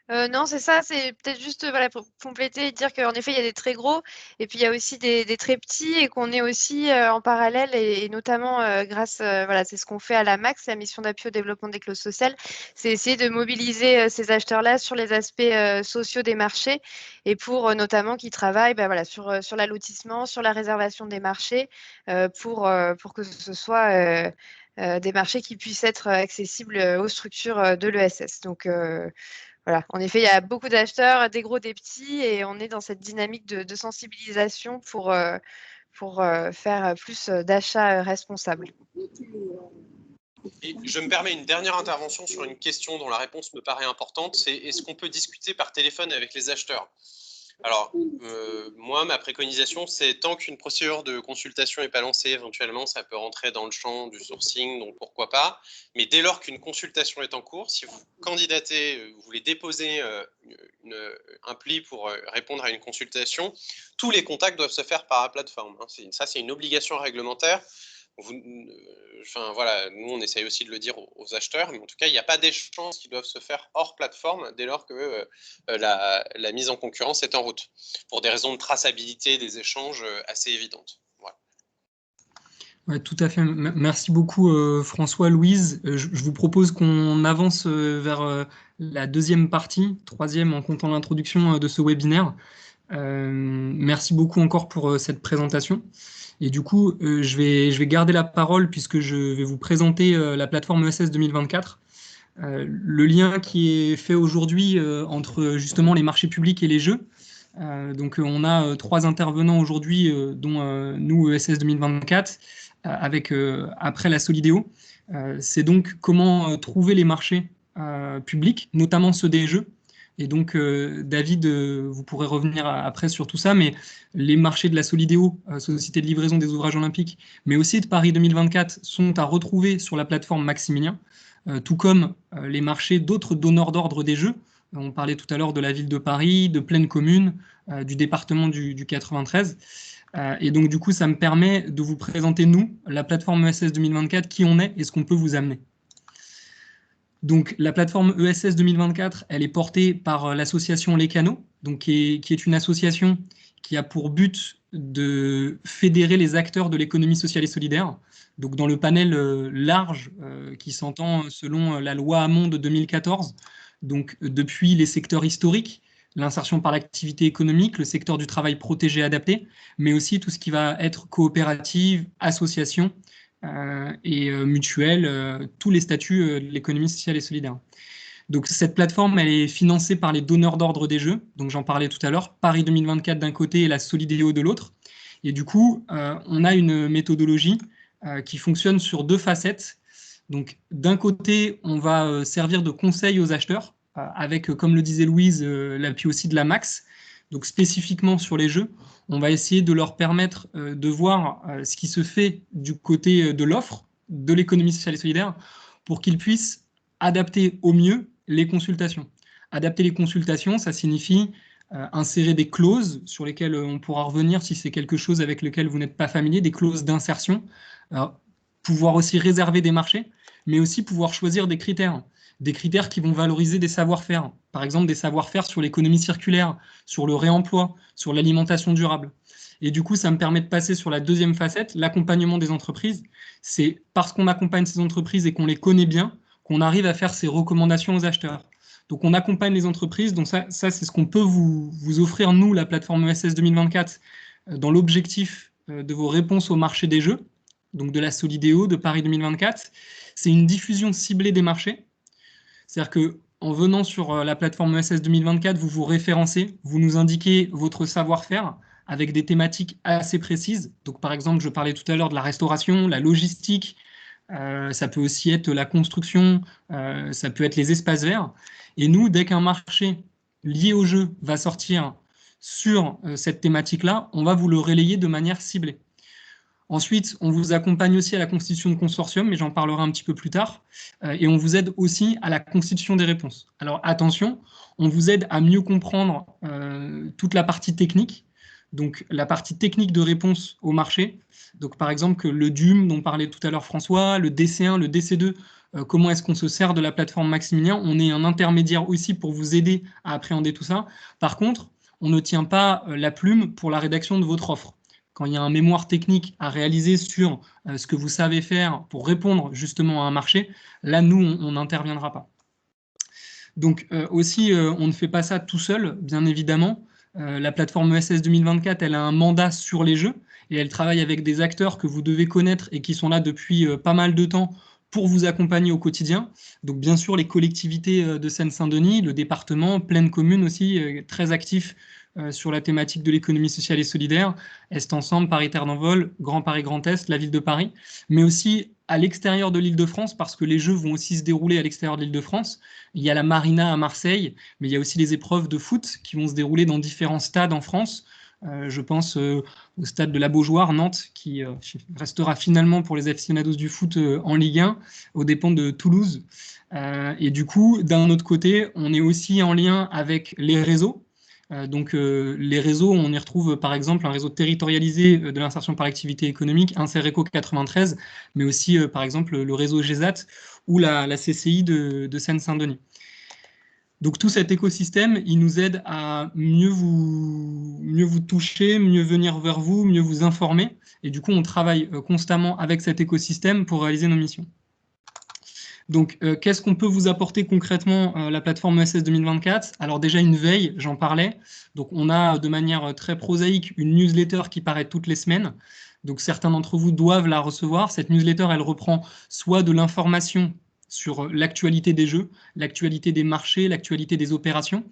Non, c'est ça, c'est peut-être juste voilà, pour compléter et dire qu'en effet, il y a des très gros et puis il y a aussi des très petits et qu'on est aussi en parallèle et notamment grâce, voilà, c'est ce qu'on fait à la MAX, la mission d'appui au développement des clauses sociales, c'est essayer de mobiliser ces acheteurs-là sur les aspects sociaux des marchés et pour notamment qu'ils travaillent voilà, sur l'allotissement, sur la réservation des marchés pour que ce soit des marchés qui puissent être accessibles aux structures de l'ESS. Donc, voilà, en effet, il y a beaucoup d'acheteurs, des gros, des petits, et on est dans cette dynamique de sensibilisation pour faire plus d'achats responsables. Et je me permets une dernière intervention sur une question dont la réponse me paraît importante, c'est est-ce qu'on peut discuter par téléphone avec les acheteurs ? Alors, moi, ma préconisation, c'est tant qu'une procédure de consultation n'est pas lancée, éventuellement, ça peut rentrer dans le champ du sourcing, donc pourquoi pas. Mais dès lors qu'une consultation est en cours, si vous candidatez, vous voulez déposer un pli pour répondre à une consultation, tous les contacts doivent se faire par la plateforme. Hein. Ça, c'est une obligation réglementaire. Enfin, voilà, nous, on essaye aussi de le dire aux acheteurs, mais en tout cas, il n'y a pas d'échanges qui doivent se faire hors plateforme dès lors que la mise en concurrence est en route, pour des raisons de traçabilité des échanges assez évidentes. Voilà. Ouais, tout à fait. Merci beaucoup, François, Louise. Je vous propose qu'on avance vers la deuxième partie, troisième en comptant l'introduction de ce webinaire. Merci beaucoup encore pour cette présentation. Et du coup, je vais garder la parole puisque je vais vous présenter la plateforme ESS 2024. Le lien qui est fait aujourd'hui entre justement les marchés publics et les jeux. Donc on a 3 intervenants aujourd'hui, dont nous, ESS 2024, avec après la Solidéo. C'est donc comment trouver les marchés publics, notamment ceux des jeux. Et donc, David, vous pourrez revenir après sur tout ça, mais les marchés de la Solidéo, Société de livraison des ouvrages olympiques, mais aussi de Paris 2024, sont à retrouver sur la plateforme Maximilien, tout comme les marchés d'autres donneurs d'ordre des jeux. On parlait tout à l'heure de la ville de Paris, de Plaine Commune, du département du 93. Et donc, du coup, ça me permet de vous présenter, nous, la plateforme ESS 2024, qui on est et ce qu'on peut vous amener. Donc, la plateforme ESS 2024, elle est portée par l'association Les Canaux, donc qui est une association qui a pour but de fédérer les acteurs de l'économie sociale et solidaire. Donc, dans le panel large qui s'entend selon la loi Hamon de 2014, donc depuis les secteurs historiques, l'insertion par l'activité économique, le secteur du travail protégé adapté, mais aussi tout ce qui va être coopérative, association, et mutuelle, tous les statuts de l'économie sociale et solidaire. Donc cette plateforme, elle est financée par les donneurs d'ordre des jeux, donc j'en parlais tout à l'heure, Paris 2024 d'un côté et la Solidéo de l'autre. Et du coup, on a une méthodologie qui fonctionne sur 2 facettes. Donc d'un côté, on va servir de conseil aux acheteurs, avec, comme le disait Louise, l'appui aussi de la Max, donc spécifiquement sur les jeux. On va essayer de leur permettre de voir ce qui se fait du côté de l'offre, de l'économie sociale et solidaire, pour qu'ils puissent adapter au mieux les consultations. Adapter les consultations, ça signifie insérer des clauses sur lesquelles on pourra revenir si c'est quelque chose avec lequel vous n'êtes pas familier, des clauses d'insertion, pouvoir aussi réserver des marchés, mais aussi pouvoir choisir des critères qui vont valoriser des savoir-faire, par exemple des savoir-faire sur l'économie circulaire, sur le réemploi, sur l'alimentation durable. Et du coup, ça me permet de passer sur la deuxième facette, l'accompagnement des entreprises. C'est parce qu'on accompagne ces entreprises et qu'on les connaît bien, qu'on arrive à faire ces recommandations aux acheteurs. Donc on accompagne les entreprises, donc ça c'est ce qu'on peut vous offrir, nous, la plateforme ESS 2024, dans l'objectif de vos réponses au marché des jeux, donc de la Solidéo, de Paris 2024. C'est une diffusion ciblée des marchés. C'est-à-dire qu'en venant sur la plateforme ESS 2024, vous vous référencez, vous nous indiquez votre savoir-faire avec des thématiques assez précises. Donc, par exemple, je parlais tout à l'heure de la restauration, la logistique, ça peut aussi être la construction, ça peut être les espaces verts. Et nous, dès qu'un marché lié au jeu va sortir sur cette thématique-là, on va vous le relayer de manière ciblée. Ensuite, on vous accompagne aussi à la constitution de consortium, mais j'en parlerai un petit peu plus tard. Et on vous aide aussi à la constitution des réponses. Alors attention, on vous aide à mieux comprendre toute la partie technique, donc la partie technique de réponse au marché. Donc par exemple, que le DUM dont parlait tout à l'heure François, le DC1, le DC2, comment est-ce qu'on se sert de la plateforme Maximilien. On est un intermédiaire aussi pour vous aider à appréhender tout ça. Par contre, on ne tient pas la plume pour la rédaction de votre offre. Quand il y a un mémoire technique à réaliser sur ce que vous savez faire pour répondre justement à un marché, là, nous, on n'interviendra pas. Donc aussi, on ne fait pas ça tout seul, bien évidemment. La plateforme ESS 2024, elle a un mandat sur les jeux et elle travaille avec des acteurs que vous devez connaître et qui sont là depuis pas mal de temps pour vous accompagner au quotidien. Donc bien sûr, les collectivités de Seine-Saint-Denis, le département, Plaine Commune aussi, très actif sur la thématique de l'économie sociale et solidaire, Est Ensemble, Paris Terre d'Envol, Grand Paris Grand Est, la ville de Paris, mais aussi à l'extérieur de l'Île-de-France, parce que les Jeux vont aussi se dérouler à l'extérieur de l'Île-de-France. Il y a la Marina à Marseille, mais il y a aussi les épreuves de foot qui vont se dérouler dans différents stades en France. Je pense au stade de la Beaujoire, Nantes, qui restera finalement pour les aficionados du foot en Ligue 1, aux dépens de Toulouse. Et du coup, d'un autre côté, on est aussi en lien avec les réseaux. Les réseaux, on y retrouve par exemple un réseau territorialisé de l'insertion par l'activité économique, Insereco 93, mais aussi par exemple le réseau GESAT ou la CCI de Seine-Saint-Denis. Donc tout cet écosystème, il nous aide à mieux vous toucher, mieux venir vers vous, mieux vous informer. Et du coup, on travaille constamment avec cet écosystème pour réaliser nos missions. Donc, qu'est-ce qu'on peut vous apporter concrètement la plateforme ESS 2024? Alors déjà, une veille, j'en parlais. Donc, on a de manière très prosaïque une newsletter qui paraît toutes les semaines. Donc, certains d'entre vous doivent la recevoir. Cette newsletter, elle reprend soit de l'information sur l'actualité des jeux, l'actualité des marchés, l'actualité des opérations.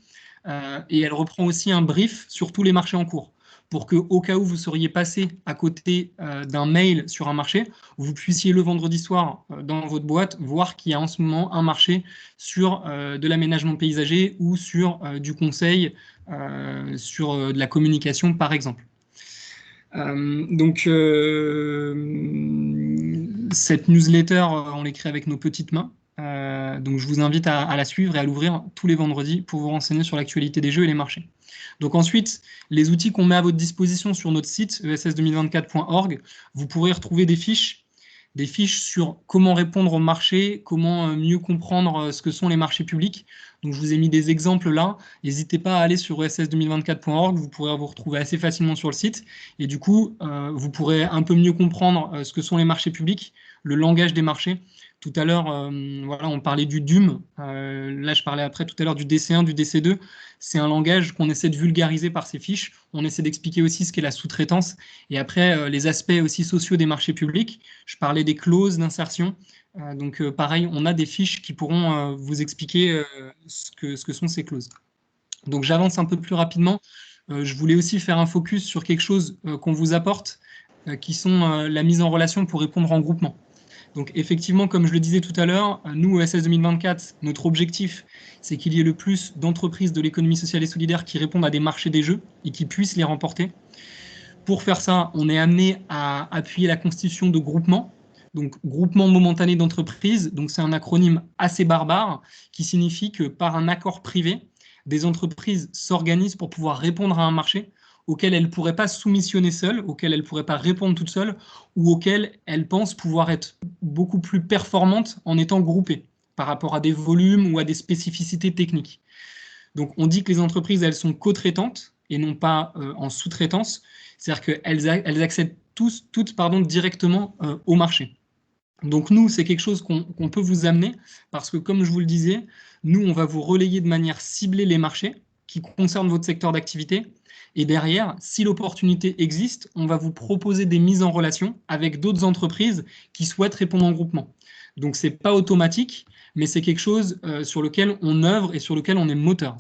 Et elle reprend aussi un brief sur tous les marchés en cours, pour que, au cas où vous seriez passé à côté d'un mail sur un marché, vous puissiez le vendredi soir dans votre boîte voir qu'il y a en ce moment un marché sur de l'aménagement paysager ou sur du conseil, sur de la communication par exemple. Cette newsletter, on l'écrit avec nos petites mains. Donc je vous invite à la suivre et à l'ouvrir tous les vendredis pour vous renseigner sur l'actualité des jeux et les marchés. Donc ensuite, les outils qu'on met à votre disposition sur notre site ess2024.org, vous pourrez retrouver des fiches sur comment répondre au marché, comment mieux comprendre ce que sont les marchés publics. Donc je vous ai mis des exemples là. N'hésitez pas à aller sur ess2024.org, vous pourrez vous retrouver assez facilement sur le site. Et du coup, vous pourrez un peu mieux comprendre ce que sont les marchés publics, le langage des marchés. Tout à l'heure, on parlait du DUM. Là, je parlais après tout à l'heure du DC1, du DC2. C'est un langage qu'on essaie de vulgariser par ces fiches. On essaie d'expliquer aussi ce qu'est la sous-traitance. Et après, les aspects aussi sociaux des marchés publics. Je parlais des clauses d'insertion. Pareil, on a des fiches qui pourront vous expliquer ce que sont ces clauses. Donc, j'avance un peu plus rapidement. Je voulais aussi faire un focus sur quelque chose qu'on vous apporte, qui sont la mise en relation pour répondre en groupement. Donc effectivement, comme je le disais tout à l'heure, nous, ESS 2024, notre objectif, c'est qu'il y ait le plus d'entreprises de l'économie sociale et solidaire qui répondent à des marchés des jeux et qui puissent les remporter. Pour faire ça, on est amené à appuyer la constitution de groupements. Donc groupement momentané d'entreprises, donc c'est un acronyme assez barbare qui signifie que par un accord privé, des entreprises s'organisent pour pouvoir répondre à un marché auquel elles ne pourraient pas soumissionner seules, auquel elles ne pourraient pas répondre toutes seules, ou auquel elles pensent pouvoir être beaucoup plus performantes en étant groupées par rapport à des volumes ou à des spécificités techniques. Donc on dit que les entreprises, elles sont co-traitantes et non pas en sous-traitance, c'est-à-dire qu'elles accèdent toutes directement au marché. Donc nous, c'est quelque chose qu'on peut vous amener parce que, comme je vous le disais, nous, on va vous relayer de manière ciblée les marchés qui concernent votre secteur d'activité. Et derrière, si l'opportunité existe, on va vous proposer des mises en relation avec d'autres entreprises qui souhaitent répondre en groupement. Donc, ce n'est pas automatique, mais c'est quelque chose sur lequel on œuvre et sur lequel on est moteur.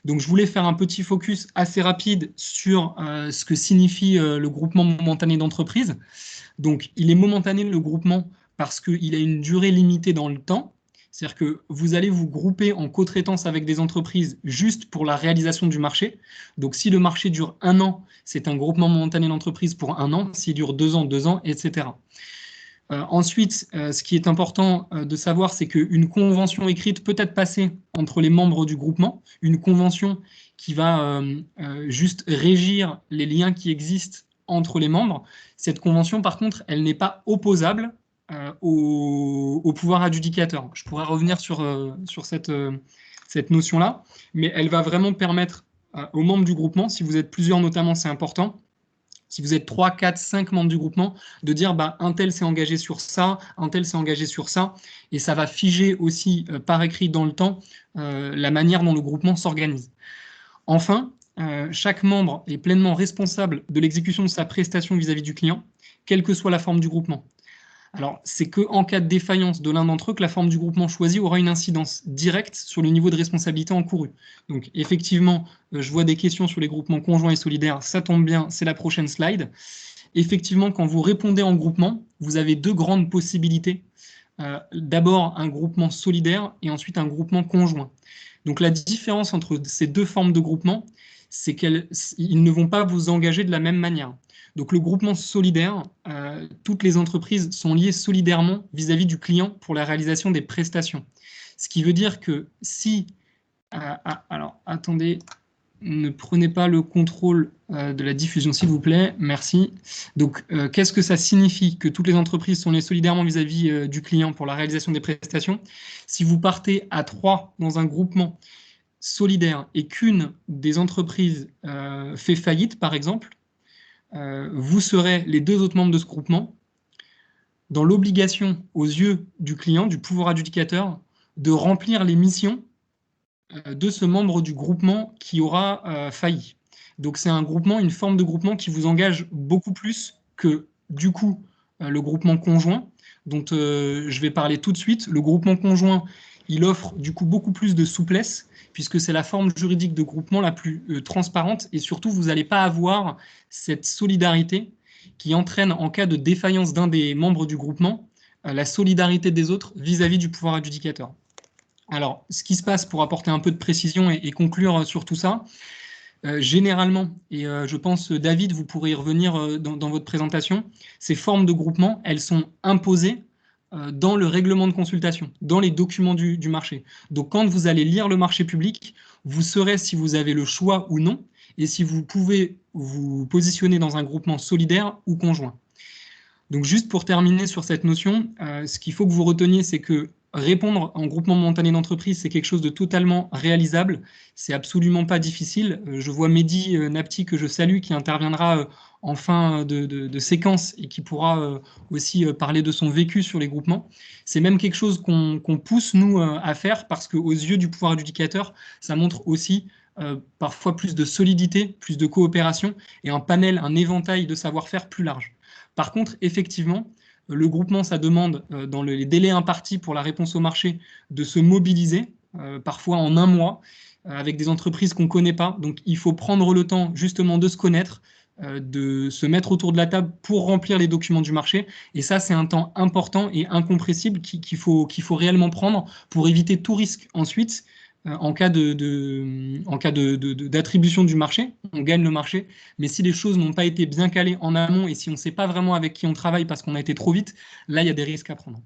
Donc, je voulais faire un petit focus assez rapide sur ce que signifie le groupement momentané d'entreprise. Donc, il est momentané, le groupement, parce qu'il a une durée limitée dans le temps. C'est-à-dire que vous allez vous grouper en co-traitance avec des entreprises juste pour la réalisation du marché. Donc, si le marché dure 1 an, c'est un groupement momentané d'entreprise pour 1 an. S'il dure 2 ans, etc. Ensuite, ce qui est important de savoir, c'est qu'une convention écrite peut être passée entre les membres du groupement. Une convention qui va juste régir les liens qui existent entre les membres. Cette convention, par contre, elle n'est pas opposable au pouvoir adjudicateur. Je pourrais revenir sur cette notion-là, mais elle va vraiment permettre aux membres du groupement, si vous êtes plusieurs notamment, c'est important, si vous êtes 3, 4, 5 membres du groupement, de dire un tel s'est engagé sur ça, un tel s'est engagé sur ça, et ça va figer aussi par écrit dans le temps la manière dont le groupement s'organise. Enfin, chaque membre est pleinement responsable de l'exécution de sa prestation vis-à-vis du client, quelle que soit la forme du groupement. Alors, c'est qu'en cas de défaillance de l'un d'entre eux que la forme du groupement choisi aura une incidence directe sur le niveau de responsabilité encouru. Donc, effectivement, je vois des questions sur les groupements conjoints et solidaires. Ça tombe bien, c'est la prochaine slide. Effectivement, quand vous répondez en groupement, vous avez deux grandes possibilités. D'abord, un groupement solidaire et ensuite un groupement conjoint. Donc, la différence entre ces deux formes de groupement, c'est qu'ils ne vont pas vous engager de la même manière. Donc le groupement solidaire, toutes les entreprises sont liées solidairement vis-à-vis du client pour la réalisation des prestations. Ce qui veut dire que si... alors, attendez, ne prenez pas le contrôle de la diffusion, s'il vous plaît. Merci. Donc, qu'est-ce que ça signifie que toutes les entreprises sont liées solidairement vis-à-vis du client pour la réalisation des prestations? Si vous partez à 3 dans un groupement solidaire et qu'une des entreprises fait faillite, par exemple, vous serez les deux autres membres de ce groupement dans l'obligation aux yeux du client, du pouvoir adjudicateur, de remplir les missions de ce membre du groupement qui aura failli. Donc c'est un groupement, une forme de groupement qui vous engage beaucoup plus que du coup le groupement conjoint, dont je vais parler tout de suite. Le groupement conjoint, il offre du coup beaucoup plus de souplesse, puisque c'est la forme juridique de groupement la plus transparente, et surtout, vous n'allez pas avoir cette solidarité qui entraîne, en cas de défaillance d'un des membres du groupement, la solidarité des autres vis-à-vis du pouvoir adjudicateur. Alors, ce qui se passe, pour apporter un peu de précision et conclure sur tout ça, généralement, et je pense, David, vous pourrez y revenir dans votre présentation, ces formes de groupement, elles sont imposées dans le règlement de consultation, dans les documents du marché. Donc, quand vous allez lire le marché public, vous saurez si vous avez le choix ou non, et si vous pouvez vous positionner dans un groupement solidaire ou conjoint. Donc, juste pour terminer sur cette notion, ce qu'il faut que vous reteniez, c'est que répondre en groupement momentané d'entreprise, c'est quelque chose de totalement réalisable. C'est absolument pas difficile. Je vois Mehdi Napti, que je salue, qui interviendra en fin de séquence et qui pourra aussi parler de son vécu sur les groupements. C'est même quelque chose qu'on pousse, nous, à faire, parce qu'aux yeux du pouvoir adjudicateur, ça montre aussi parfois plus de solidité, plus de coopération et un panel, un éventail de savoir-faire plus large. Par contre, effectivement, le groupement, ça demande, dans les délais impartis pour la réponse au marché, de se mobiliser, parfois en 1 mois, avec des entreprises qu'on ne connaît pas. Donc, il faut prendre le temps, justement, de se connaître, de se mettre autour de la table pour remplir les documents du marché. Et ça, c'est un temps important et incompressible qu'il faut réellement prendre pour éviter tout risque ensuite. En cas d'attribution du marché, on gagne le marché. Mais si les choses n'ont pas été bien calées en amont et si on ne sait pas vraiment avec qui on travaille parce qu'on a été trop vite, là, il y a des risques à prendre.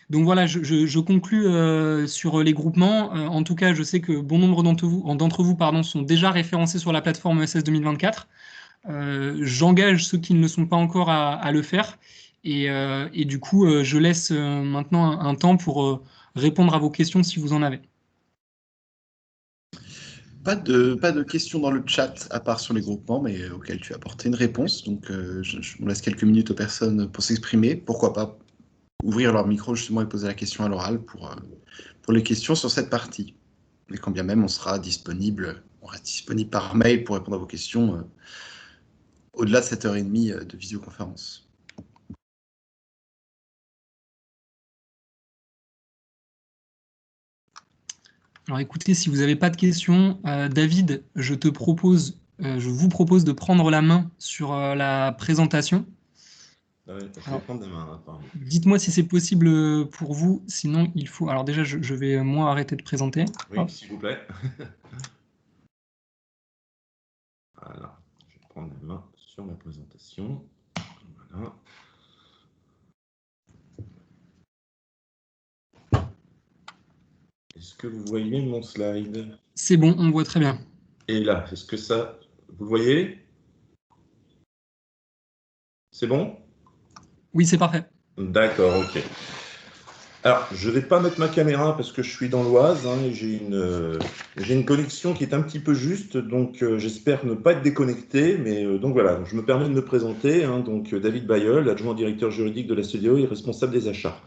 Donc voilà, je conclus sur les groupements. En tout cas, je sais que bon nombre d'entre vous sont déjà référencés sur la plateforme ESS 2024. J'engage ceux qui ne le sont pas encore à le faire. Et du coup, je laisse maintenant un temps pour répondre à vos questions si vous en avez. Pas de questions dans le chat, à part sur les groupements, mais auxquelles tu as apporté une réponse. Donc, je laisse quelques minutes aux personnes pour s'exprimer. Pourquoi pas ouvrir leur micro justement et poser la question à l'oral pour les questions sur cette partie. Et quand bien même on reste disponible par mail pour répondre à vos questions au-delà de 7h30 de visioconférence. Alors écoutez, si vous n'avez pas de questions, David, je vous propose de prendre la main sur la présentation. Dites-moi si c'est possible pour vous, sinon il faut... Alors déjà, je vais moi arrêter de présenter. Oui, s'il vous plaît. Voilà, je vais prendre la main sur ma présentation. Voilà. Est-ce que vous voyez mon slide? C'est bon, on voit très bien. Et là, est-ce que ça... Vous le voyez? C'est bon? Oui, c'est parfait. D'accord, ok. Alors, je ne vais pas mettre ma caméra parce que je suis dans l'Oise, hein, et j'ai une connexion qui est un petit peu juste, donc j'espère ne pas être déconnecté, mais donc voilà, je me permets de me présenter, hein, donc David Bayeul, adjoint directeur juridique de la CEDEAO et responsable des achats.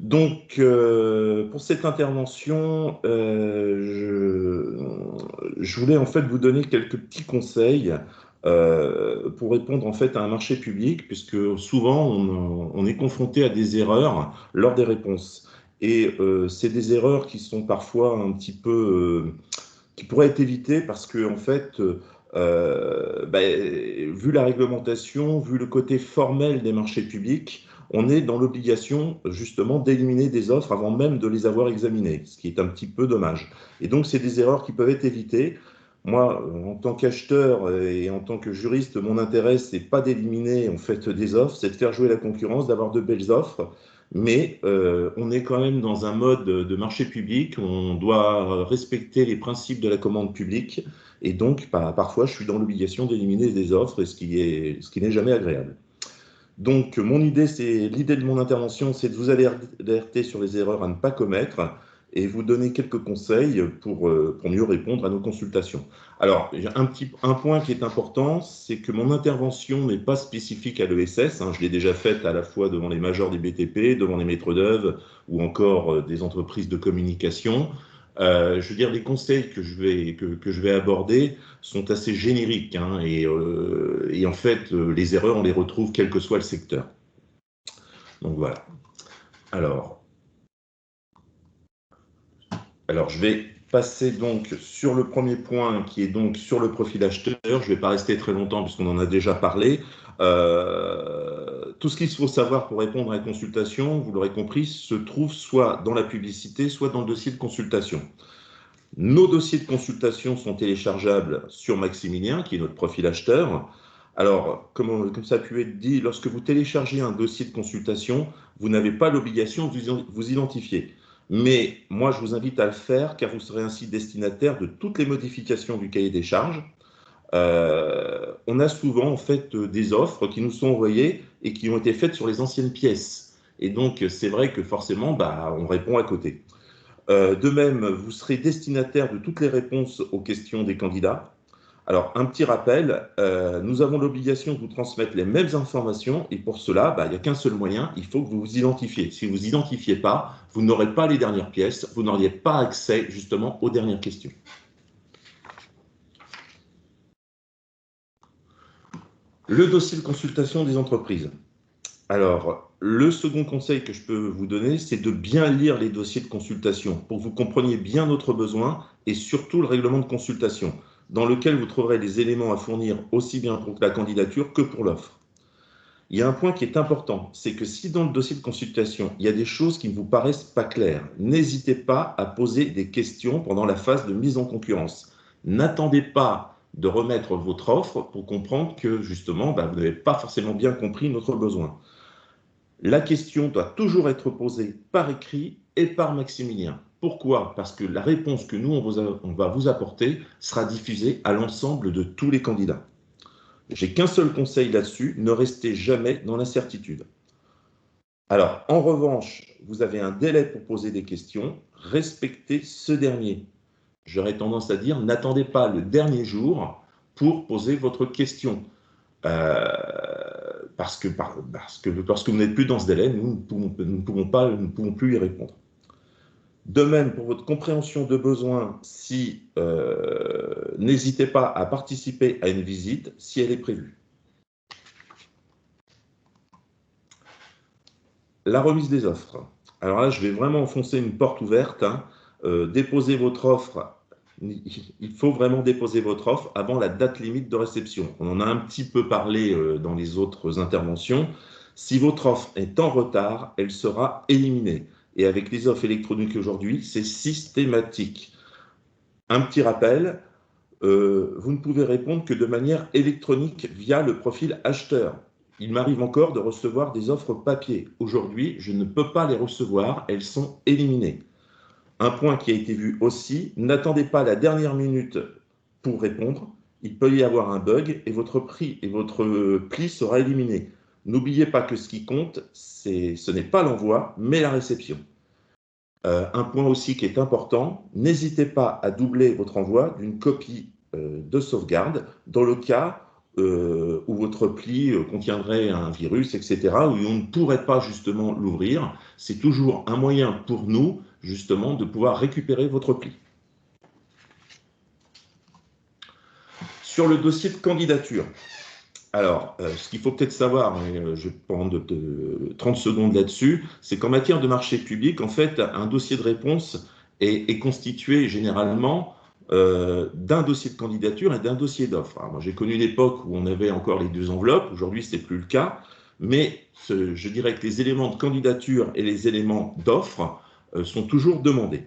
Donc, pour cette intervention, je voulais en fait vous donner quelques petits conseils pour répondre en fait à un marché public, puisque souvent on est confronté à des erreurs lors des réponses. Et c'est des erreurs qui sont parfois un petit peu qui pourraient être évitées parce que en fait, vu la réglementation, vu le côté formel des marchés publics, on est dans l'obligation justement d'éliminer des offres avant même de les avoir examinées, ce qui est un petit peu dommage. Et donc c'est des erreurs qui peuvent être évitées. Moi, en tant qu'acheteur et en tant que juriste, mon intérêt, c'est pas d'éliminer en fait des offres, c'est de faire jouer la concurrence, d'avoir de belles offres. Mais on est quand même dans un mode de marché public, on doit respecter les principes de la commande publique, et donc parfois je suis dans l'obligation d'éliminer des offres, ce qui n'est jamais agréable. Donc l'idée de mon intervention, c'est de vous alerter sur les erreurs à ne pas commettre, et vous donner quelques conseils pour mieux répondre à nos consultations. Alors, un point qui est important, c'est que mon intervention n'est pas spécifique à l'ESS. Je l'ai déjà faite à la fois devant les majors des BTP, devant les maîtres d'œuvre ou encore des entreprises de communication. Je veux dire, les conseils que je vais aborder sont assez génériques et en fait, les erreurs, on les retrouve quel que soit le secteur. Donc voilà. Alors, je vais passer donc sur le premier point qui est donc sur le profil acheteur. Je ne vais pas rester très longtemps puisqu'on en a déjà parlé. Tout ce qu'il faut savoir pour répondre à une consultation, vous l'aurez compris, se trouve soit dans la publicité, soit dans le dossier de consultation. Nos dossiers de consultation sont téléchargeables sur Maximilien, qui est notre profil acheteur. Alors, comme ça a pu être dit, lorsque vous téléchargez un dossier de consultation, vous n'avez pas l'obligation de vous identifier. Mais moi, je vous invite à le faire car vous serez ainsi destinataire de toutes les modifications du cahier des charges. On a souvent en fait des offres qui nous sont envoyées et qui ont été faites sur les anciennes pièces. Et donc, c'est vrai que forcément, on répond à côté. De même, vous serez destinataire de toutes les réponses aux questions des candidats. Alors, un petit rappel, nous avons l'obligation de vous transmettre les mêmes informations et pour cela, il n'y a qu'un seul moyen, il faut que vous vous identifiez. Si vous ne vous identifiez pas, vous n'aurez pas les dernières pièces, vous n'auriez pas accès justement aux dernières questions. Le dossier de consultation des entreprises. Alors, le second conseil que je peux vous donner, c'est de bien lire les dossiers de consultation pour que vous compreniez bien notre besoin et surtout le règlement de consultation, dans lequel vous trouverez les éléments à fournir aussi bien pour la candidature que pour l'offre. Il y a un point qui est important, c'est que si dans le dossier de consultation, il y a des choses qui ne vous paraissent pas claires, n'hésitez pas à poser des questions pendant la phase de mise en concurrence. N'attendez pas de remettre votre offre pour comprendre que justement, vous n'avez pas forcément bien compris notre besoin. La question doit toujours être posée par écrit et par Maximilien. Pourquoi? Parce que la réponse que nous, on va vous apporter sera diffusée à l'ensemble de tous les candidats. J'ai qu'un seul conseil là-dessus, ne restez jamais dans l'incertitude. Alors, en revanche, vous avez un délai pour poser des questions, respectez ce dernier. J'aurais tendance à dire, n'attendez pas le dernier jour pour poser votre question. Parce que lorsque vous n'êtes plus dans ce délai, nous ne pouvons plus y répondre. De même, pour votre compréhension de besoin, n'hésitez pas à participer à une visite si elle est prévue. La remise des offres. Alors là, je vais vraiment enfoncer une porte ouverte. Déposer votre offre. Il faut vraiment déposer votre offre avant la date limite de réception. On en a un petit peu parlé dans les autres interventions. Si votre offre est en retard, elle sera éliminée. Et avec les offres électroniques aujourd'hui, c'est systématique. Un petit rappel, vous ne pouvez répondre que de manière électronique via le profil acheteur. Il m'arrive encore de recevoir des offres papier. Aujourd'hui, je ne peux pas les recevoir, elles sont éliminées. Un point qui a été vu aussi, n'attendez pas la dernière minute pour répondre. Il peut y avoir un bug et votre pli sera éliminé. N'oubliez pas que ce qui compte, ce n'est pas l'envoi, mais la réception. Un point aussi qui est important, n'hésitez pas à doubler votre envoi d'une copie de sauvegarde dans le cas où votre pli contiendrait un virus, etc., où on ne pourrait pas justement l'ouvrir. C'est toujours un moyen pour nous, justement, de pouvoir récupérer votre pli. Sur le dossier de candidature, alors, ce qu'il faut peut-être savoir, et je vais prendre 30 secondes là-dessus, c'est qu'en matière de marché public, en fait, un dossier de réponse est constitué généralement d'un dossier de candidature et d'un dossier d'offre. Moi, j'ai connu l'époque où on avait encore les 2 enveloppes, aujourd'hui, ce n'est plus le cas, mais je dirais que les éléments de candidature et les éléments d'offre sont toujours demandés.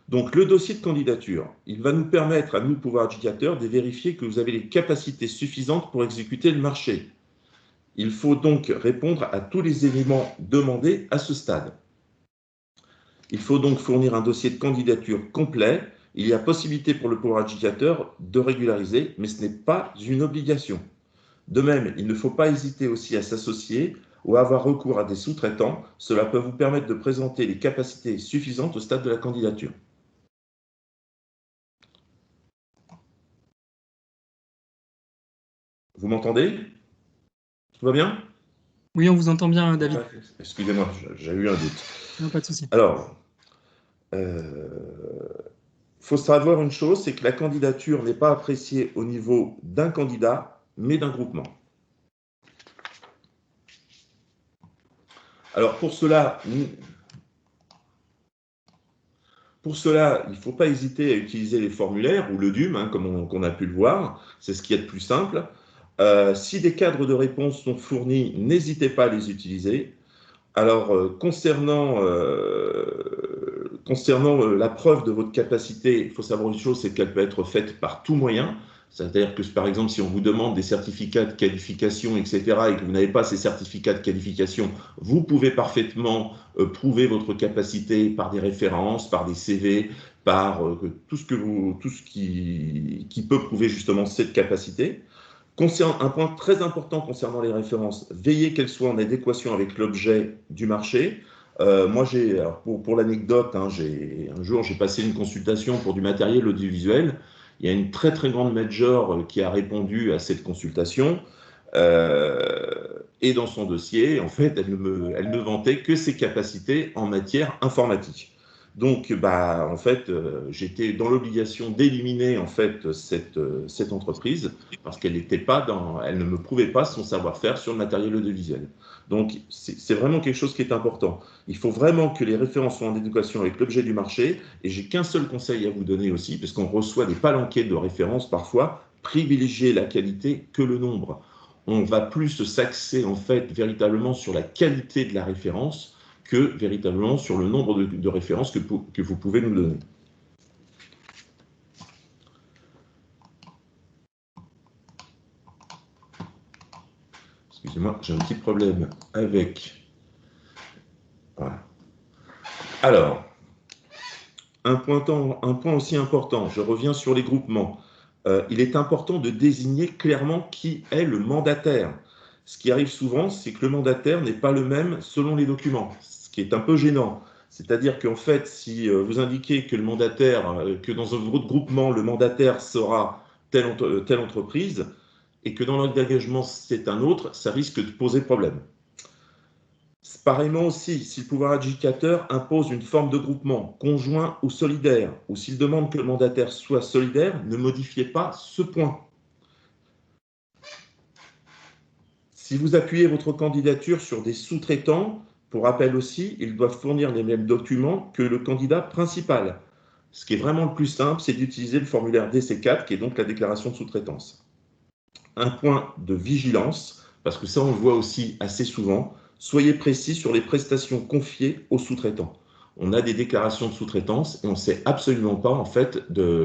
Donc, le dossier de candidature, il va nous permettre, à nous, pouvoir adjudicateurs, de vérifier que vous avez les capacités suffisantes pour exécuter le marché. Il faut donc répondre à tous les éléments demandés à ce stade. Il faut donc fournir un dossier de candidature complet. Il y a possibilité pour le pouvoir adjudicateur de régulariser, mais ce n'est pas une obligation. De même, il ne faut pas hésiter aussi à s'associer ou à avoir recours à des sous-traitants. Cela peut vous permettre de présenter les capacités suffisantes au stade de la candidature. Vous m'entendez? Tout va bien? Oui, on vous entend bien, David. Excusez-moi, j'ai eu un doute. Non, pas de souci. Alors, faut savoir une chose, c'est que la candidature n'est pas appréciée au niveau d'un candidat, mais d'un groupement. Alors, pour cela, il ne faut pas hésiter à utiliser les formulaires ou le DUM, comme on a pu le voir. C'est ce qui est le plus simple. Si des cadres de réponse sont fournis, n'hésitez pas à les utiliser. Alors, concernant la preuve de votre capacité, il faut savoir une chose, c'est qu'elle peut être faite par tout moyen. C'est-à-dire que, par exemple, si on vous demande des certificats de qualification, etc., et que vous n'avez pas ces certificats de qualification, vous pouvez parfaitement prouver votre capacité par des références, par des CV, par tout ce qui peut prouver justement cette capacité. Un point très important concernant les références, veillez qu'elles soient en adéquation avec l'objet du marché. Moi, pour l'anecdote, un jour, j'ai passé une consultation pour du matériel audiovisuel. Il y a une très, très grande major qui a répondu à cette consultation. Et dans son dossier, en fait, elle ne vantait que ses capacités en matière informatique. Donc, en fait, j'étais dans l'obligation d'éliminer en fait cette entreprise parce qu'elle ne me prouvait pas son savoir-faire sur le matériel audiovisuel. Donc, c'est vraiment quelque chose qui est important. Il faut vraiment que les références soient en adéquation avec l'objet du marché. Et j'ai qu'un seul conseil à vous donner aussi, parce qu'on reçoit des palanquets de références parfois, privilégier la qualité que le nombre. On va plus s'axer en fait véritablement sur la qualité de la référence que véritablement sur le nombre de références que vous pouvez nous donner. Excusez-moi, j'ai un petit problème avec... Voilà. Alors, un point aussi important, je reviens sur les groupements. Il est important de désigner clairement qui est le mandataire. Ce qui arrive souvent, c'est que le mandataire n'est pas le même selon les documents, ce qui est un peu gênant. C'est-à-dire qu'en fait, si vous indiquez que le mandataire, que dans un autre groupement, le mandataire sera telle entreprise, et que dans l'engagement, c'est un autre, ça risque de poser problème. Pareillement aussi, si le pouvoir adjudicateur impose une forme de groupement, conjoint ou solidaire, ou s'il demande que le mandataire soit solidaire, ne modifiez pas ce point. Si vous appuyez votre candidature sur des sous-traitants, pour rappel aussi, ils doivent fournir les mêmes documents que le candidat principal. Ce qui est vraiment le plus simple, c'est d'utiliser le formulaire DC4, qui est donc la déclaration de sous-traitance. Un point de vigilance, parce que ça on le voit aussi assez souvent, soyez précis sur les prestations confiées aux sous-traitants. On a des déclarations de sous-traitance et on ne sait absolument pas en fait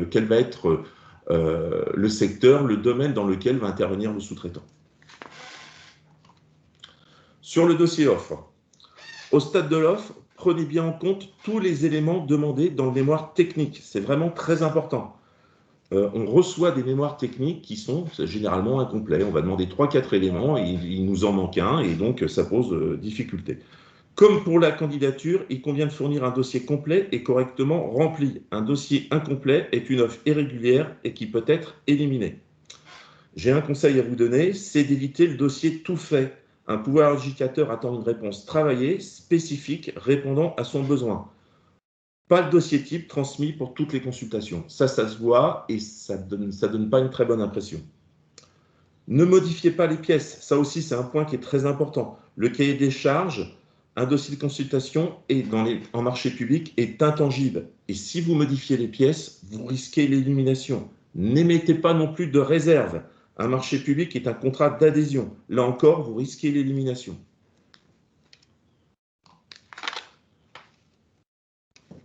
quel va être le secteur, le domaine dans lequel va intervenir le sous-traitant. Sur le dossier offre, au stade de l'offre, prenez bien en compte tous les éléments demandés dans le mémoire technique. C'est vraiment très important. On reçoit des mémoires techniques qui sont généralement incomplets. On va demander 3-4 éléments et il nous en manque un et donc ça pose difficulté. Comme pour la candidature, il convient de fournir un dossier complet et correctement rempli. Un dossier incomplet est une offre irrégulière et qui peut être éliminée. J'ai un conseil à vous donner, c'est d'éviter le dossier tout fait. Un pouvoir adjudicateur attend une réponse travaillée, spécifique, répondant à son besoin. Pas le dossier type transmis pour toutes les consultations. Ça se voit et ça donne pas une très bonne impression. Ne modifiez pas les pièces. Ça aussi, c'est un point qui est très important. Le cahier des charges, un dossier de consultation et en marché public est intangible. Et si vous modifiez les pièces, vous risquez l'élimination. N'émettez pas non plus de réserve. Un marché public est un contrat d'adhésion. Là encore, vous risquez l'élimination.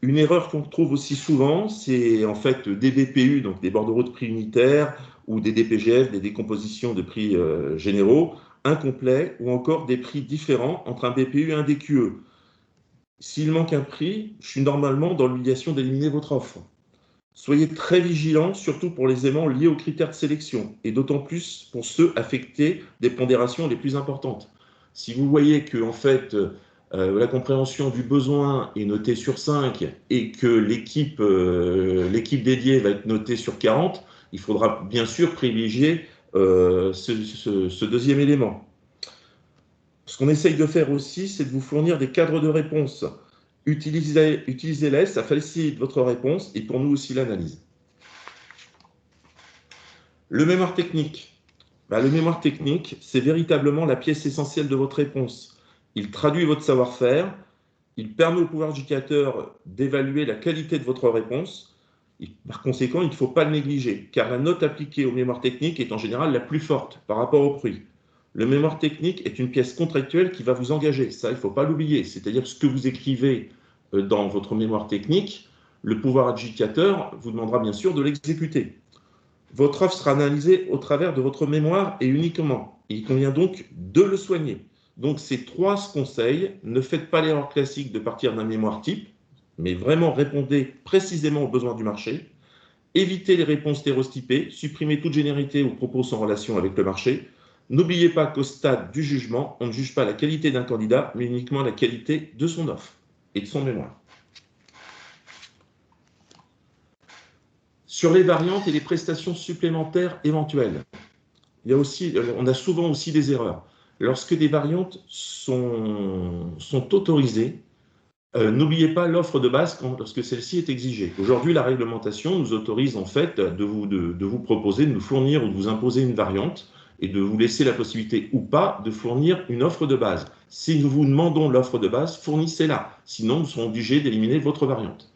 Une erreur qu'on trouve aussi souvent, c'est en fait des BPU, donc des bordereaux de prix unitaires, ou des DPGF, des décompositions de prix généraux, incomplets, ou encore des prix différents entre un BPU et un DQE. S'il manque un prix, je suis normalement dans l'obligation d'éliminer votre offre. Soyez très vigilants, surtout pour les éléments liés aux critères de sélection, et d'autant plus pour ceux affectés des pondérations les plus importantes. Si vous voyez que en fait, la compréhension du besoin est notée sur 5 et que l'équipe dédiée va être notée sur 40, il faudra bien sûr privilégier ce deuxième élément. Ce qu'on essaye de faire aussi, c'est de vous fournir des cadres de réponse. Utilisez-les, ça facilite votre réponse et pour nous aussi l'analyse. Le mémoire technique. Le mémoire technique, c'est véritablement la pièce essentielle de votre réponse. Il traduit votre savoir-faire, il permet au pouvoir adjudicateur d'évaluer la qualité de votre réponse. Et par conséquent, il ne faut pas le négliger, car la note appliquée au mémoire technique est en général la plus forte par rapport au prix. Le mémoire technique est une pièce contractuelle qui va vous engager, ça il ne faut pas l'oublier, c'est-à-dire ce que vous écrivez dans votre mémoire technique, le pouvoir adjudicateur vous demandera bien sûr de l'exécuter. Votre offre sera analysée au travers de votre mémoire et uniquement. Il convient donc de le soigner. Donc ces 3 conseils, ne faites pas l'erreur classique de partir d'un mémoire type, mais vraiment répondez précisément aux besoins du marché. Évitez les réponses stéréotypées, supprimez toute généralité ou propos sans relation avec le marché. N'oubliez pas qu'au stade du jugement, on ne juge pas la qualité d'un candidat, mais uniquement la qualité de son offre et de son mémoire. Sur les variantes et les prestations supplémentaires éventuelles, on a souvent aussi des erreurs. Lorsque des variantes sont autorisées, n'oubliez pas l'offre de base lorsque celle-ci est exigée. Aujourd'hui, la réglementation nous autorise en fait de vous proposer, de nous fournir ou de vous imposer une variante et de vous laisser la possibilité ou pas de fournir une offre de base. Si nous vous demandons l'offre de base, fournissez-la. Sinon, nous serons obligés d'éliminer votre variante.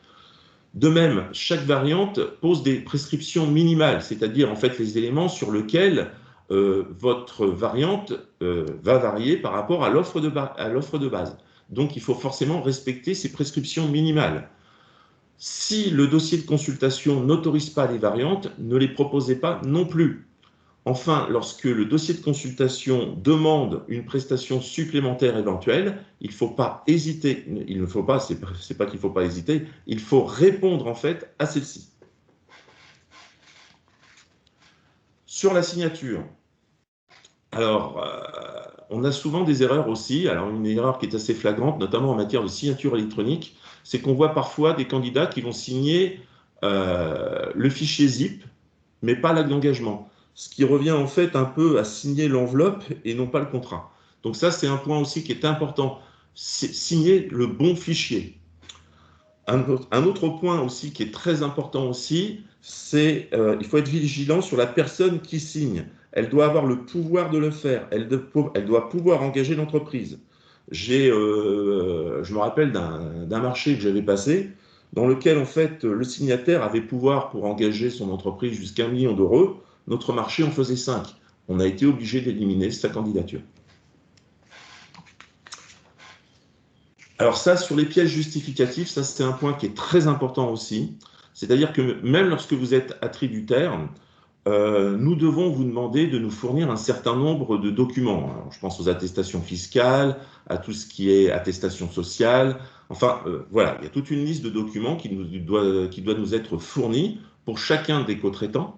De même, chaque variante pose des prescriptions minimales, c'est-à-dire en fait les éléments sur lesquels votre variante va varier par rapport à l'offre de base. Donc, il faut forcément respecter ces prescriptions minimales. Si le dossier de consultation n'autorise pas les variantes, ne les proposez pas non plus. Enfin, lorsque le dossier de consultation demande une prestation supplémentaire éventuelle, il ne faut pas hésiter, c'est pas qu'il ne faut pas hésiter, il faut répondre en fait à celle-ci. Sur la signature, alors, on a souvent des erreurs aussi. Alors, une erreur qui est assez flagrante, notamment en matière de signature électronique, c'est qu'on voit parfois des candidats qui vont signer le fichier ZIP, mais pas l'acte d'engagement. Ce qui revient en fait un peu à signer l'enveloppe et non pas le contrat. Donc ça, c'est un point aussi qui est important. Signer le bon fichier. Un autre point aussi qui est très important aussi, c'est il faut être vigilant sur la personne qui signe. Elle doit avoir le pouvoir de le faire. Elle doit pouvoir engager l'entreprise. Je me rappelle d'un marché que j'avais passé dans lequel en fait le signataire avait pouvoir pour engager son entreprise jusqu'à 1 million d'euros. Notre marché en faisait 5. On a été obligé d'éliminer sa candidature. Alors ça, sur les pièces justificatives, ça c'est un point qui est très important aussi. C'est-à-dire que même lorsque vous êtes attributaire, nous devons vous demander de nous fournir un certain nombre de documents. Alors, je pense aux attestations fiscales, à tout ce qui est attestation sociale. Enfin, voilà, il y a toute une liste de documents qui doit nous être fournis pour chacun des co-traitants.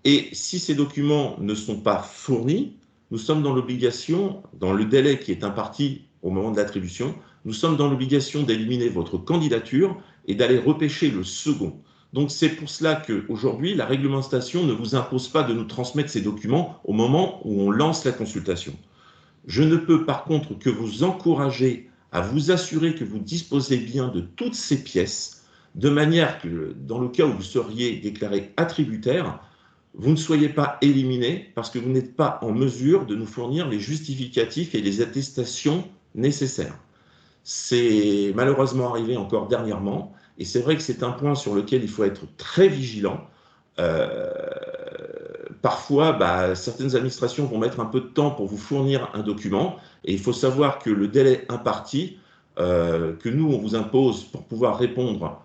Et si ces documents ne sont pas fournis, nous sommes dans l'obligation, dans le délai qui est imparti au moment de l'attribution, nous sommes dans l'obligation d'éliminer votre candidature et d'aller repêcher le second. Donc c'est pour cela qu'aujourd'hui, la réglementation ne vous impose pas de nous transmettre ces documents au moment où on lance la consultation. Je ne peux par contre que vous encourager à vous assurer que vous disposez bien de toutes ces pièces, de manière que dans le cas où vous seriez déclaré attributaire, vous ne soyez pas éliminé parce que vous n'êtes pas en mesure de nous fournir les justificatifs et les attestations nécessaires. C'est malheureusement arrivé encore dernièrement, et c'est vrai que c'est un point sur lequel il faut être très vigilant. Parfois, certaines administrations vont mettre un peu de temps pour vous fournir un document, et il faut savoir que le délai imparti que nous, on vous impose pour pouvoir répondre,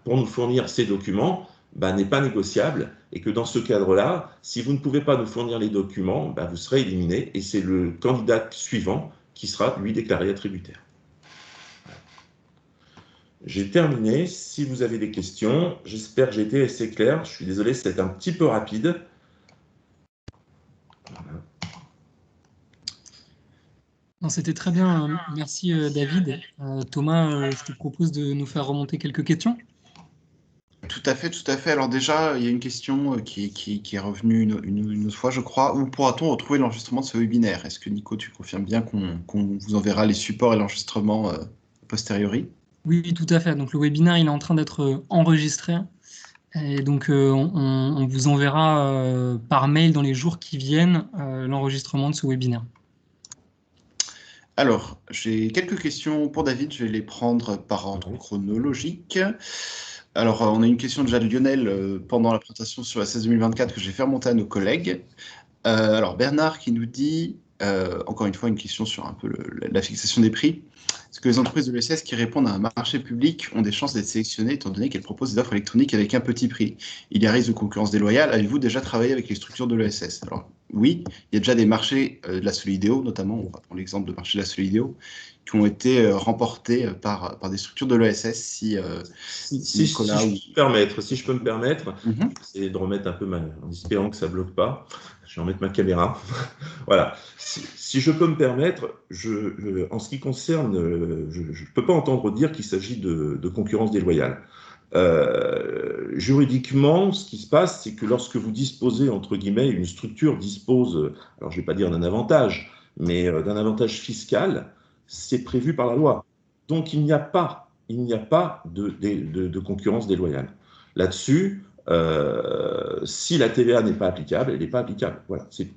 pour nous fournir ces documents, n'est pas négociable, et que dans ce cadre-là, si vous ne pouvez pas nous fournir les documents, vous serez éliminé, et c'est le candidat suivant qui sera, lui, déclaré attributaire. J'ai terminé. Si vous avez des questions, j'espère que j'ai été assez clair. Je suis désolé, c'est un petit peu rapide. Voilà. C'était très bien. Merci, David. Thomas, je te propose de nous faire remonter quelques questions. Tout à fait, tout à fait. Alors déjà, il y a une question qui est revenue une autre fois, je crois. Où pourra-t-on retrouver l'enregistrement de ce webinaire? Est-ce que, Nico, tu confirmes bien qu'on vous enverra les supports et l'enregistrement a posteriori? Oui, tout à fait. Donc, le webinaire, il est en train d'être enregistré. Et donc, on vous enverra par mail dans les jours qui viennent l'enregistrement de ce webinaire. Alors, j'ai quelques questions pour David. Je vais les prendre par ordre chronologique. Alors, on a une question déjà de Lionel pendant la présentation sur la 16 2024 que j'ai fait remonter à nos collègues. Alors, Bernard qui nous dit, encore une fois, une question sur un peu la fixation des prix. Est-ce que les entreprises de l'ESS qui répondent à un marché public ont des chances d'être sélectionnées étant donné qu'elles proposent des offres électroniques avec un petit prix? Il y a risque de concurrence déloyale. Avez-vous déjà travaillé avec les structures de l'ESS? Alors, oui, il y a déjà des marchés de la Solidéo, notamment, on va prendre l'exemple de marché de la Solidéo, qui ont été remportés par des structures de l'ESS. Si je peux me permettre, c'est de remettre un peu en espérant que ça ne bloque pas. Je vais remettre ma caméra. Voilà. Si je peux me permettre, en ce qui concerne, je ne peux pas entendre dire qu'il s'agit de concurrence déloyale. Juridiquement, ce qui se passe, c'est que lorsque vous disposez, entre guillemets, une structure dispose, alors je ne vais pas dire d'un avantage, mais d'un avantage fiscal, c'est prévu par la loi. Donc, il n'y a pas de concurrence déloyale. Là-dessus, si la TVA n'est pas applicable, elle n'est pas applicable. Voilà, c'est tout.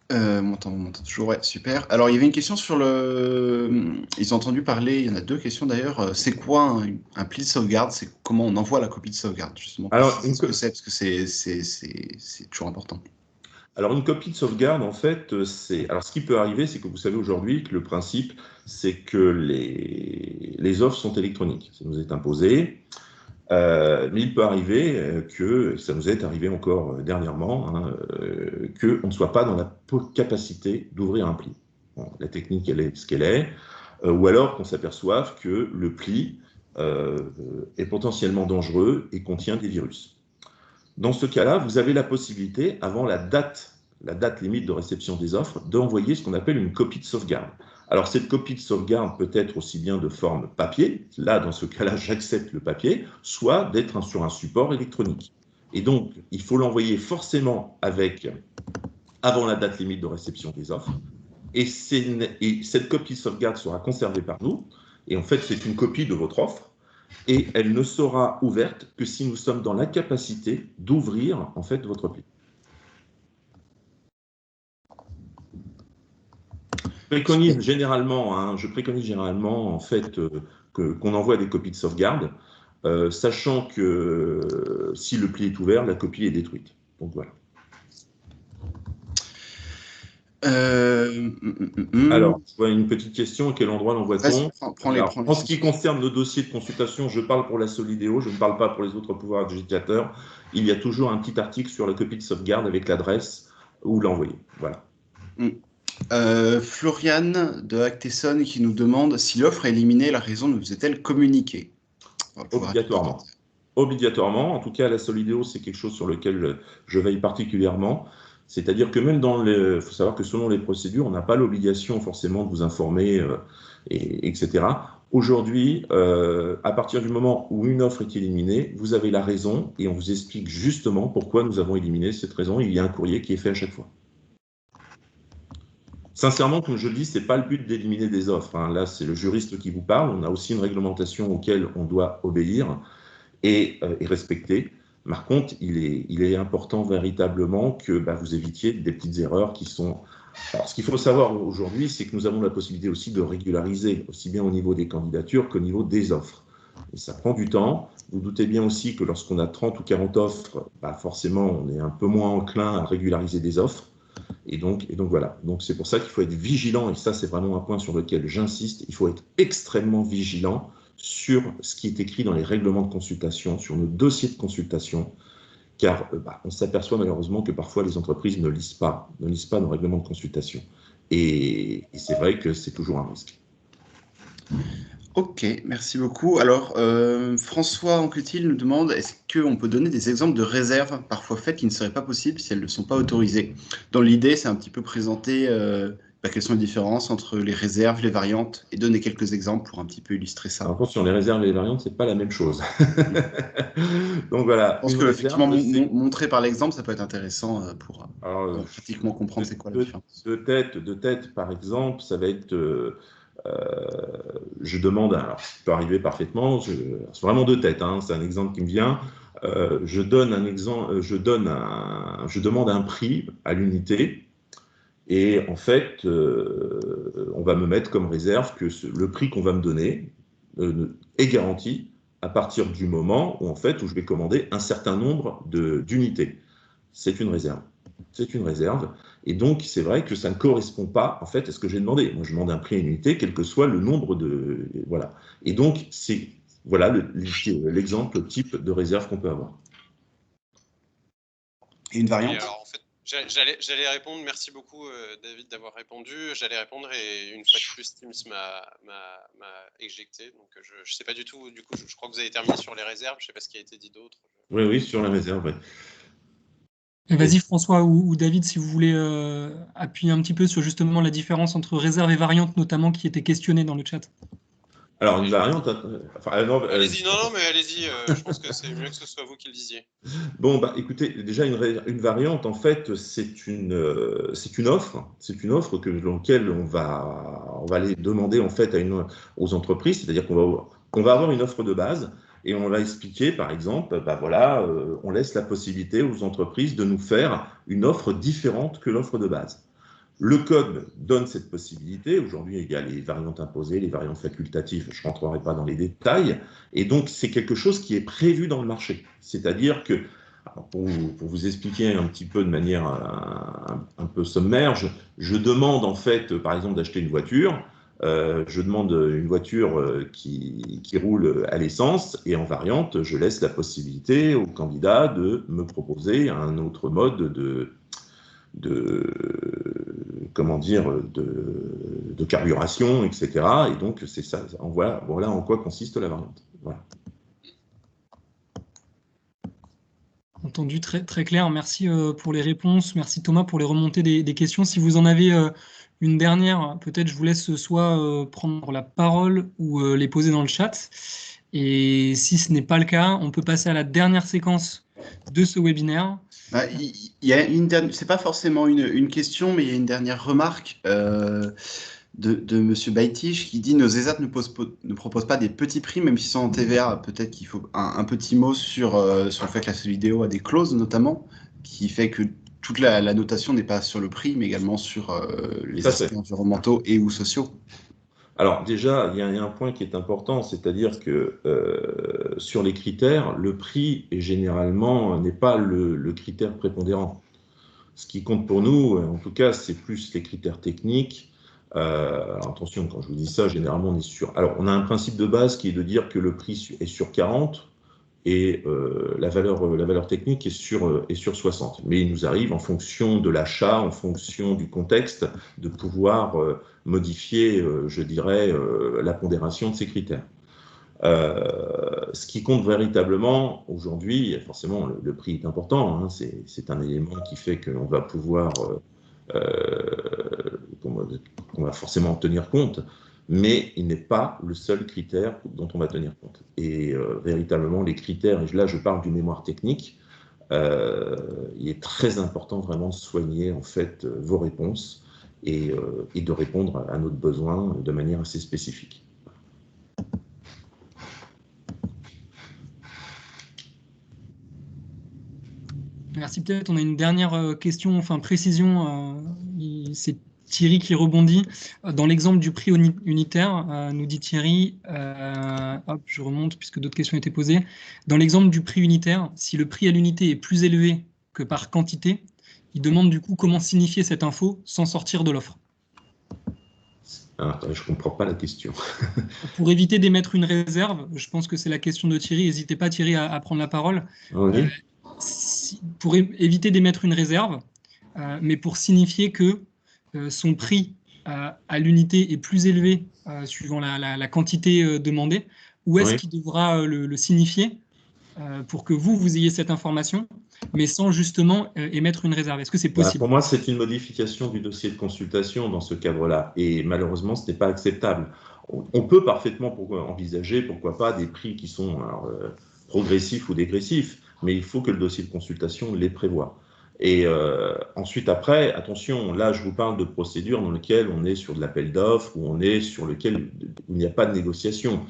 Montant toujours, ouais, super. Alors, il y avait une question sur ils ont entendu parler, il y en a deux questions d'ailleurs. C'est quoi un pli de sauvegarde? C'est comment on envoie la copie de sauvegarde, justement. Alors, ce que c'est, parce que c'est toujours important. Alors, une copie de sauvegarde, en fait, alors, ce qui peut arriver, c'est que vous savez aujourd'hui que le principe, c'est que les offres sont électroniques. Ça nous est imposé. Mais il peut arriver que, ça nous est arrivé encore dernièrement, qu'on ne soit pas dans la capacité d'ouvrir un pli. Bon, la technique, elle est ce qu'elle est. Ou alors qu'on s'aperçoive que le pli est potentiellement dangereux et contient des virus. Dans ce cas-là, vous avez la possibilité, avant la date limite de réception des offres, d'envoyer ce qu'on appelle une copie de sauvegarde. Alors, cette copie de sauvegarde peut être aussi bien de forme papier, là, dans ce cas-là, j'accepte le papier, soit d'être sur un support électronique. Et donc, il faut l'envoyer forcément avant la date limite de réception des offres. Et cette copie de sauvegarde sera conservée par nous. Et en fait, c'est une copie de votre offre. Et elle ne sera ouverte que si nous sommes dans la capacité d'ouvrir en fait votre pli. Je préconise généralement en fait qu'on envoie des copies de sauvegarde, sachant que si le pli est ouvert, la copie est détruite. Donc voilà. Alors, je vois une petite question. À quel endroit l'envoie-t-on? En ce qui concerne nos dossiers de consultation, je parle pour la Solidéo, je ne parle pas pour les autres pouvoirs adjudicateurs. Il y a toujours un petit article sur la copie de sauvegarde avec l'adresse où l'envoyer. Voilà. Floriane de Actesson qui nous demande si l'offre est éliminée, la raison nous est-elle communiquée? Obligatoirement. Obligatoirement. En tout cas, la Solidéo, c'est quelque chose sur lequel je veille particulièrement. C'est-à-dire que même il faut savoir que selon les procédures, on n'a pas l'obligation forcément de vous informer, etc. Aujourd'hui, à partir du moment où une offre est éliminée, vous avez la raison et on vous explique justement pourquoi nous avons éliminé cette raison. Il y a un courrier qui est fait à chaque fois. Sincèrement, comme je le dis, ce n'est pas le but d'éliminer des offres, hein. Là, c'est le juriste qui vous parle. On a aussi une réglementation auquel on doit obéir et respecter. Par contre, il est important véritablement que vous évitiez des petites erreurs qui sont... Alors, ce qu'il faut savoir aujourd'hui, c'est que nous avons la possibilité aussi de régulariser, aussi bien au niveau des candidatures qu'au niveau des offres. Et ça prend du temps. Vous doutez bien aussi que lorsqu'on a 30 ou 40 offres, forcément, on est un peu moins enclin à régulariser des offres. Et donc voilà. Donc c'est pour ça qu'il faut être vigilant, et ça, c'est vraiment un point sur lequel j'insiste. Il faut être extrêmement vigilant sur ce qui est écrit dans les règlements de consultation, sur nos dossiers de consultation, car on s'aperçoit malheureusement que parfois les entreprises ne lisent pas nos règlements de consultation. Et c'est vrai que c'est toujours un risque. Ok, merci beaucoup. Alors, François Anquetil nous demande, est-ce qu'on peut donner des exemples de réserves parfois faites qui ne seraient pas possibles si elles ne sont pas autorisées? Dans l'idée, c'est un petit peu présenter quelles sont les différences entre les réserves, les variantes, et donner quelques exemples pour un petit peu illustrer ça. Par contre, sur les réserves et les variantes, c'est pas la même chose. Donc voilà. Je pense que effectivement, montrer par l'exemple, ça peut être intéressant pour pratiquement comprendre c'est quoi la différence. De tête, par exemple, ça va être... je demande, alors ça peut arriver parfaitement, c'est vraiment de tête, hein, c'est un exemple qui me vient. Je demande un prix à l'unité. Et en fait, on va me mettre comme réserve que le prix qu'on va me donner est garanti à partir du moment où je vais commander un certain nombre d'unités. C'est une réserve. C'est une réserve. Et donc, c'est vrai que ça ne correspond pas, en fait, à ce que j'ai demandé. Moi, je demande un prix à une unité, quel que soit le nombre de... Voilà. Et donc, c'est l'exemple type de réserve qu'on peut avoir. Et une variante? alors, en fait, j'allais répondre, merci beaucoup David d'avoir répondu, j'allais répondre et une fois de plus Teams m'a éjecté, donc je ne sais pas du tout, du coup je crois que vous avez terminé sur les réserves, je ne sais pas ce qui a été dit d'autre. Oui, sur la réserve, oui. Vas-y François ou David, si vous voulez appuyer un petit peu sur justement la différence entre réserve et variante, notamment qui était questionnée dans le chat. Alors, une variante... allez-y, non, mais allez-y, je pense que c'est mieux que ce soit vous qui le disiez. Bon, écoutez, déjà, une variante, en fait, c'est une offre dans laquelle on va aller demander, en fait, aux entreprises, c'est-à-dire qu'on va avoir une offre de base et on va expliquer, par exemple, on laisse la possibilité aux entreprises de nous faire une offre différente que l'offre de base. Le code donne cette possibilité. Aujourd'hui, il y a les variantes imposées, les variantes facultatives. Je ne rentrerai pas dans les détails. Et donc, c'est quelque chose qui est prévu dans le marché. C'est-à-dire que, pour vous expliquer un petit peu de manière un peu sommaire, je demande en fait, par exemple, d'acheter une voiture. Je demande une voiture qui roule à l'essence et en variante, je laisse la possibilité au candidat de me proposer un autre mode de carburation, etc. Et donc, c'est ça. Voilà en quoi consiste la variante. Voilà. Entendu, très, très clair. Merci pour les réponses. Merci Thomas pour les remontées des questions. Si vous en avez une dernière, peut-être je vous laisse soit prendre la parole ou les poser dans le chat. Et si ce n'est pas le cas, on peut passer à la dernière séquence de ce webinaire. Il y a c'est pas forcément une question, mais il y a une dernière remarque de Monsieur Baitiche qui dit nos ESAT ne proposent pas des petits prix, même s'ils sont en TVA. Peut-être qu'il faut un petit mot sur le fait que la Solidéo a des clauses, notamment, qui fait que toute la notation n'est pas sur le prix, mais également sur les aspects environnementaux et ou sociaux. Alors déjà, il y a un point qui est important, c'est-à-dire que sur les critères, le prix généralement n'est pas le critère prépondérant. Ce qui compte pour nous, en tout cas, c'est plus les critères techniques. Alors attention, quand je vous dis ça, généralement on est sur... Alors on a un principe de base qui est de dire que le prix est sur 40 et la valeur technique est sur 60. Mais il nous arrive, en fonction de l'achat, en fonction du contexte, de pouvoir modifier, je dirais, la pondération de ces critères. Ce qui compte véritablement aujourd'hui, forcément le prix est important, hein, c'est un élément qui fait qu'on va pouvoir, qu'on va forcément tenir compte, mais il n'est pas le seul critère dont on va tenir compte. Et véritablement, les critères, et là je parle du mémoire technique, il est très important vraiment de soigner en fait vos réponses et de répondre à notre besoin de manière assez spécifique. Merci. Peut-être on a une dernière question, enfin précision. C'est Thierry qui rebondit. Dans l'exemple du prix unitaire, nous dit Thierry, hop, je remonte puisque d'autres questions étaient posées. Dans l'exemple du prix unitaire, si le prix à l'unité est plus élevé que par quantité, il demande du coup comment signifier cette info sans sortir de l'offre. Ah, je ne comprends pas la question. Pour éviter d'émettre une réserve, je pense que c'est la question de Thierry. N'hésitez pas Thierry à prendre la parole. Oui. Pour éviter d'émettre une réserve, mais pour signifier que son prix à l'unité est plus élevé suivant la quantité demandée, où est-ce qu'il devra le signifier pour que vous ayez cette information, mais sans justement émettre une réserve? Est-ce que c'est possible? Pour moi, c'est une modification du dossier de consultation dans ce cadre-là, et malheureusement, ce n'est pas acceptable. On peut parfaitement envisager, pourquoi pas, des prix qui sont progressifs ou dégressifs, mais il faut que le dossier de consultation les prévoie. Et ensuite, après, attention, là, je vous parle de procédures dans lesquelles on est sur de l'appel d'offres, ou on est sur lequel il n'y a pas de négociation.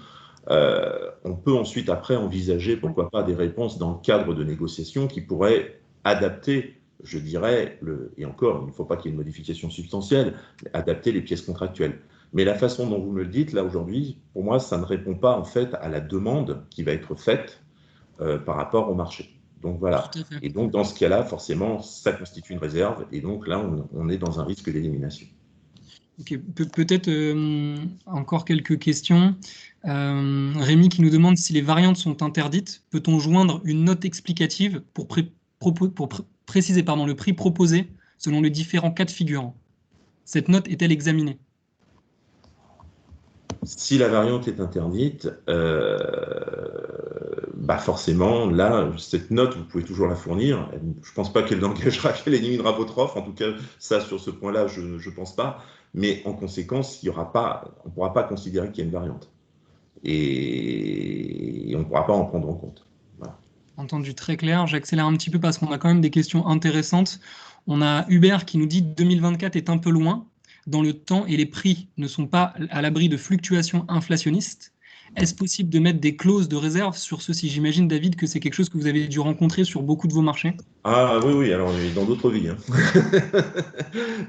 On peut ensuite, après, envisager, pourquoi pas, des réponses dans le cadre de négociations qui pourraient adapter, je dirais, et encore, il ne faut pas qu'il y ait une modification substantielle, mais adapter les pièces contractuelles. Mais la façon dont vous me le dites, là, aujourd'hui, pour moi, ça ne répond pas, en fait, à la demande qui va être faite par rapport au marché. Donc voilà. Et donc dans ce cas-là, forcément, ça constitue une réserve. Et donc là, on est dans un risque d'élimination. Ok, peut-être encore quelques questions. Rémi qui nous demande si les variantes sont interdites. Peut-on joindre une note explicative pour préciser le prix proposé selon les différents cas de figure? Cette note est-elle examinée? Si la variante est interdite, forcément, là, cette note, vous pouvez toujours la fournir. Je ne pense pas qu'elle engagera, qu'elle éliminera votre offre. En tout cas, ça, sur ce point-là, je ne pense pas. Mais en conséquence, on ne pourra pas considérer qu'il y a une variante. Et on ne pourra pas en prendre en compte. Voilà. Entendu, très clair. J'accélère un petit peu parce qu'on a quand même des questions intéressantes. On a Hubert qui nous dit que 2024 est un peu loin dans le temps et les prix ne sont pas à l'abri de fluctuations inflationnistes. Est-ce possible de mettre des clauses de réserve sur ceci? J'imagine, David, que c'est quelque chose que vous avez dû rencontrer sur beaucoup de vos marchés. Ah oui, alors dans d'autres vies. Hein.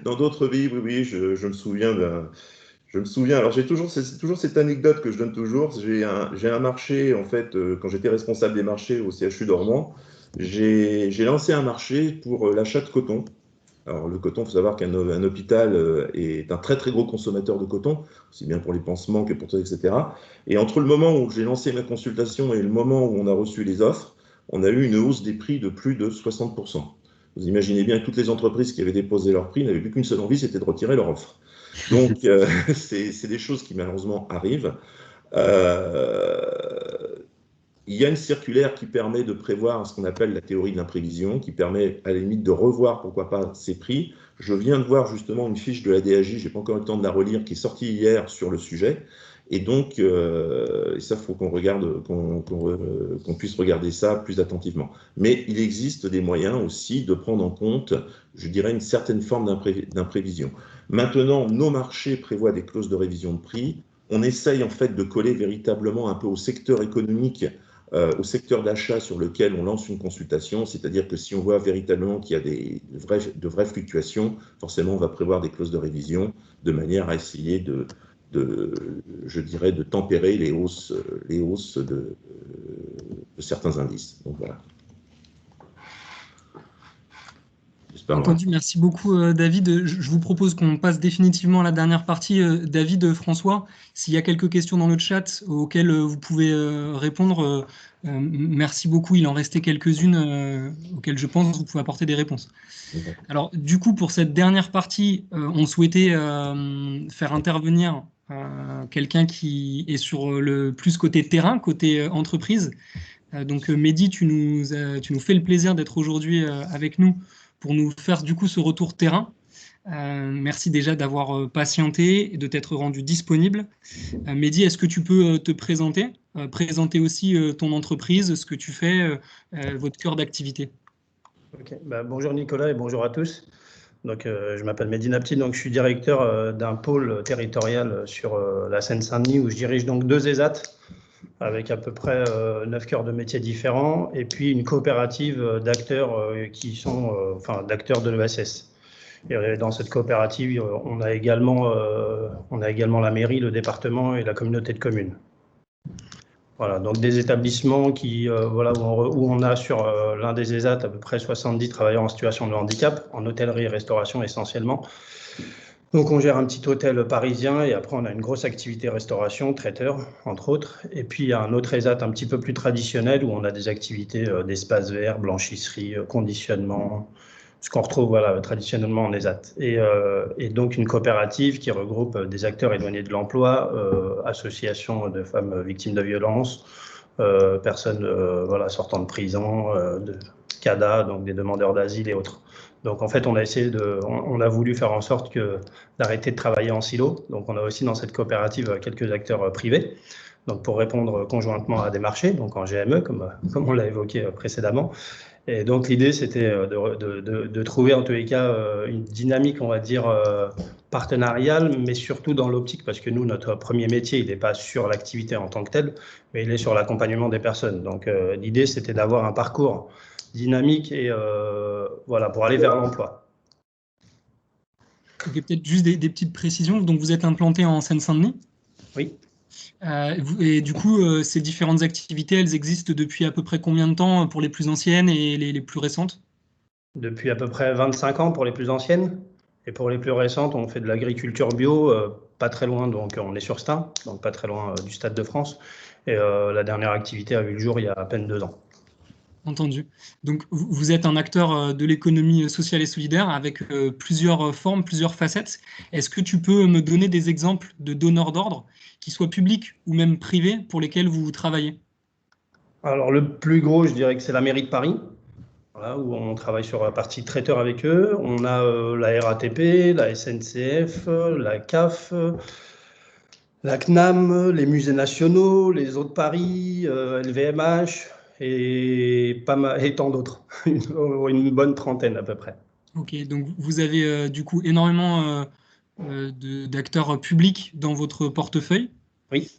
Dans d'autres vies, oui, je me souviens alors c'est toujours cette anecdote que je donne toujours. J'ai un marché, en fait, quand j'étais responsable des marchés au CHU d'Ormans, j'ai lancé un marché pour l'achat de coton. Alors le coton, il faut savoir qu'un hôpital est un très très gros consommateur de coton, aussi bien pour les pansements que pour tout, etc. Et entre le moment où j'ai lancé ma consultation et le moment où on a reçu les offres, on a eu une hausse des prix de plus de 60%. Vous imaginez bien que toutes les entreprises qui avaient déposé leur prix n'avaient plus qu'une seule envie, c'était de retirer leur offre. Donc c'est des choses qui malheureusement arrivent. Il y a une circulaire qui permet de prévoir ce qu'on appelle la théorie de l'imprévision, qui permet à la limite de revoir, pourquoi pas, ces prix. Je viens de voir justement une fiche de la DAJ, je n'ai pas encore eu le temps de la relire, qui est sortie hier sur le sujet. Et donc, ça, il faut qu'on puisse regarder ça plus attentivement. Mais il existe des moyens aussi de prendre en compte, je dirais, une certaine forme d'imprévision. Maintenant, nos marchés prévoient des clauses de révision de prix. On essaye en fait de coller véritablement un peu au secteur économique, au secteur d'achat sur lequel on lance une consultation, c'est-à-dire que si on voit véritablement qu'il y a de vraies fluctuations, forcément on va prévoir des clauses de révision de manière à essayer je dirais, de tempérer les hausses de certains indices. Donc voilà. Entendu, merci beaucoup David. Je vous propose qu'on passe définitivement à la dernière partie. David, François, s'il y a quelques questions dans le chat auxquelles vous pouvez répondre, merci beaucoup. Il en restait quelques-unes auxquelles je pense que vous pouvez apporter des réponses. Alors du coup, pour cette dernière partie, on souhaitait faire intervenir quelqu'un qui est sur le plus côté terrain, côté entreprise. Donc Mehdi, tu nous fais le plaisir d'être aujourd'hui avec nous pour nous faire du coup ce retour terrain. Merci déjà d'avoir patienté et de t'être rendu disponible. Mehdi, est-ce que tu peux te présenter aussi ton entreprise, ce que tu fais, votre cœur d'activité? Okay. Bonjour Nicolas et bonjour à tous. Donc, je m'appelle Mehdi Napti, donc je suis directeur d'un pôle territorial sur la Seine-Saint-Denis où je dirige donc 2 ESAT avec à peu près 9 cœurs de métiers différents et puis une coopérative d'acteurs d'acteurs de l'ESS. Et dans cette coopérative, on a également la mairie, le département et la communauté de communes. Voilà, donc des établissements qui, où on a sur l'un des ESAT à peu près 70 travailleurs en situation de handicap, en hôtellerie et restauration essentiellement. Donc on gère un petit hôtel parisien et après on a une grosse activité restauration, traiteur, entre autres. Et puis il y a un autre ESAT un petit peu plus traditionnel où on a des activités d'espace vert, blanchisserie, conditionnement, ce qu'on retrouve traditionnellement en ESAT. Et donc une coopérative qui regroupe des acteurs éloignés de l'emploi, associations de femmes victimes de violences, personnes sortant de prison, de CADA, donc des demandeurs d'asile et autres. Donc en fait, on a voulu faire en sorte d'arrêter de travailler en silo. Donc on a aussi dans cette coopérative quelques acteurs privés, donc pour répondre conjointement à des marchés, donc en GME, comme on l'a évoqué précédemment. Et donc l'idée, c'était de trouver en tous les cas une dynamique, on va dire, partenariale, mais surtout dans l'optique, parce que nous, notre premier métier, il n'est pas sur l'activité en tant que telle, mais il est sur l'accompagnement des personnes. Donc l'idée, c'était d'avoir un parcours dynamique et pour aller vers l'emploi. Ok, peut-être juste des petites précisions. Donc vous êtes implanté en Seine-Saint-Denis ? Oui. Et du coup, ces différentes activités, elles existent depuis à peu près combien de temps pour les plus anciennes et les plus récentes ? Depuis à peu près 25 ans pour les plus anciennes. Et pour les plus récentes, on fait de l'agriculture bio, pas très loin, donc on est sur Stein, donc pas très loin du Stade de France. Et la dernière activité a vu le jour il y a à peine 2 ans. Entendu. Donc, vous êtes un acteur de l'économie sociale et solidaire avec plusieurs formes, plusieurs facettes. Est-ce que tu peux me donner des exemples de donneurs d'ordre, qu'ils soient publics ou même privés, pour lesquels vous travaillez ? Alors, le plus gros, je dirais que c'est la mairie de Paris, où on travaille sur la partie traiteur avec eux. On a la RATP, la SNCF, la CAF, la CNAM, les musées nationaux, les Eaux de Paris, LVMH, et tant d'autres, une bonne trentaine à peu près. Ok, donc vous avez du coup énormément d'acteurs publics dans votre portefeuille. Oui.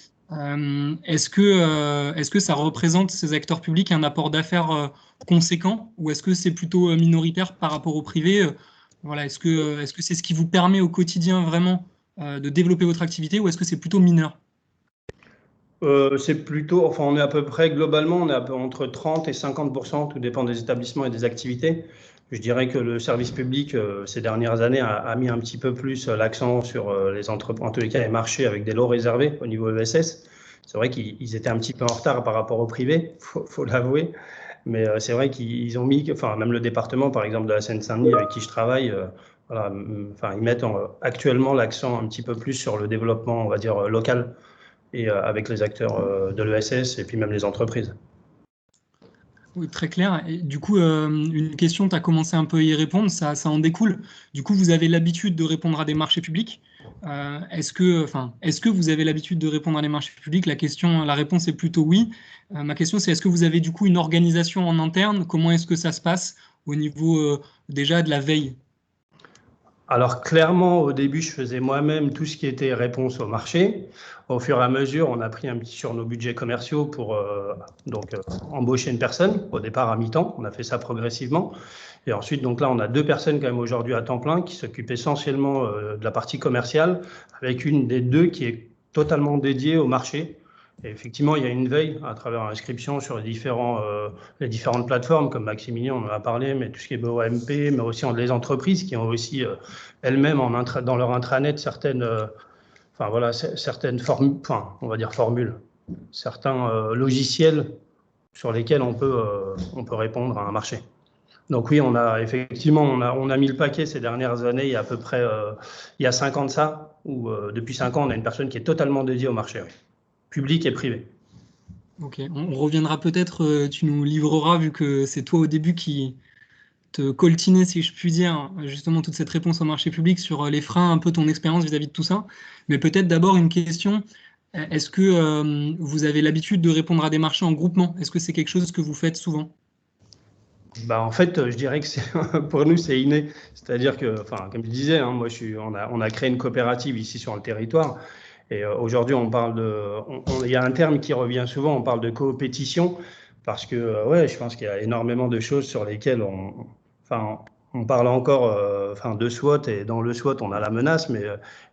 Est-ce que ça représente, ces acteurs publics, un apport d'affaires conséquent, ou est-ce que c'est plutôt minoritaire par rapport au privé ? Est-ce que c'est ce qui vous permet au quotidien vraiment de développer votre activité, ou est-ce que c'est plutôt mineur ? C'est plutôt, on est à peu près, globalement, on est entre 30 et 50%, tout dépend des établissements et des activités. Je dirais que le service public, ces dernières années, a mis un petit peu plus l'accent sur les entreprises, en tous les cas les marchés avec des lots réservés au niveau ESS. C'est vrai qu'ils étaient un petit peu en retard par rapport au privé, faut l'avouer. Mais c'est vrai qu'ils ont mis, même le département, par exemple, de la Seine-Saint-Denis avec qui je travaille, ils mettent actuellement l'accent un petit peu plus sur le développement, on va dire, local, et avec les acteurs de l'ESS et puis même les entreprises. Oui, très clair. Et du coup, une question, tu as commencé un peu à y répondre, ça en découle. Du coup, vous avez l'habitude de répondre à des marchés publics. Est-ce que vous avez l'habitude de répondre à des marchés publics ? La réponse est plutôt oui. Ma question, c'est est-ce que vous avez du coup une organisation en interne ? Comment est-ce que ça se passe au niveau déjà de la veille ? Alors clairement, au début, je faisais moi-même tout ce qui était réponse au marché. Au fur et à mesure, on a pris un petit sur nos budgets commerciaux pour embaucher une personne, au départ à mi-temps. On a fait ça progressivement. Et ensuite, donc là, on a 2 personnes quand même aujourd'hui à temps plein qui s'occupent essentiellement de la partie commerciale, avec une des 2 qui est totalement dédiée au marché. Et effectivement, il y a une veille à travers l'inscription sur les différentes plateformes, comme Maximilien, on en a parlé, mais tout ce qui est BOMP, mais aussi les entreprises qui ont aussi elles-mêmes dans leur intranet certaines formules, certains logiciels sur lesquels on peut répondre à un marché. Donc oui, on a mis le paquet ces dernières années, il y a à peu près il y a 5 ans de ça, où depuis 5 ans, on a une personne qui est totalement dédiée au marché. Oui. Public et privé. Ok, on reviendra peut-être, tu nous livreras, vu que c'est toi au début qui te coltinais, si je puis dire, justement toute cette réponse au marché public, sur les freins, un peu ton expérience vis-à-vis de tout ça. Mais peut-être d'abord une question, est-ce que vous avez l'habitude de répondre à des marchés en groupement ? Est-ce que c'est quelque chose que vous faites souvent ? En fait, je dirais que pour nous, c'est inné. C'est-à-dire que, comme je disais, hein, on a créé une coopérative ici sur le territoire. Et aujourd'hui, il y a un terme qui revient souvent, on parle de coopétition, parce que je pense qu'il y a énormément de choses sur lesquelles on parle encore de SWOT, et dans le SWOT, on a la menace, mais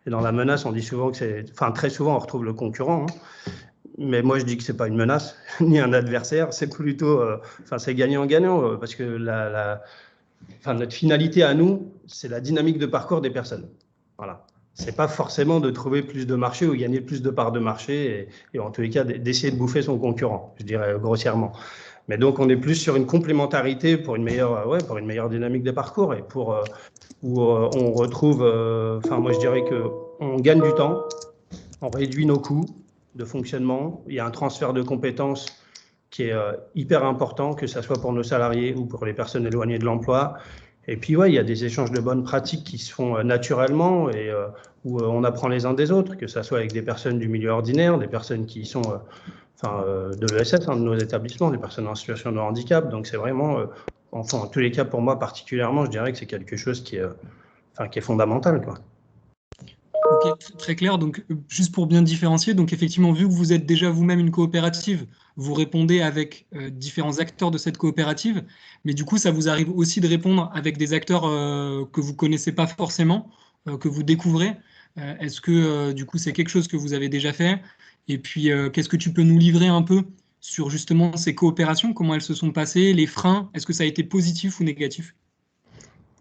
et dans la menace, on dit souvent que très souvent, on retrouve le concurrent. Hein. Mais moi, je dis que c'est pas une menace ni un adversaire, c'est plutôt, c'est gagnant-gagnant, parce que notre finalité à nous, c'est la dynamique de parcours des personnes. Voilà. C'est pas forcément de trouver plus de marché ou gagner plus de parts de marché et en tous les cas d'essayer de bouffer son concurrent, je dirais grossièrement. Mais donc on est plus sur une complémentarité pour une meilleure dynamique des parcours et où on retrouve, moi je dirais que on gagne du temps, on réduit nos coûts de fonctionnement, il y a un transfert de compétences qui est hyper important, que ce soit pour nos salariés ou pour les personnes éloignées de l'emploi. Et puis, il y a des échanges de bonnes pratiques qui se font naturellement et où on apprend les uns des autres, que ce soit avec des personnes du milieu ordinaire, des personnes qui sont de l'ESS, de nos établissements, des personnes en situation de handicap. Donc, c'est vraiment, en tous les cas, pour moi particulièrement, je dirais que c'est quelque chose qui est fondamental, quoi. Ok, très clair. Donc, juste pour bien différencier, donc effectivement, vu que vous êtes déjà vous-même une coopérative, vous répondez avec différents acteurs de cette coopérative, mais du coup, ça vous arrive aussi de répondre avec des acteurs que vous connaissez pas forcément, que vous découvrez. Est-ce que du coup, c'est quelque chose que vous avez déjà fait? Et puis, qu'est-ce que tu peux nous livrer un peu sur justement ces coopérations, comment elles se sont passées, les freins, est-ce que ça a été positif ou négatif?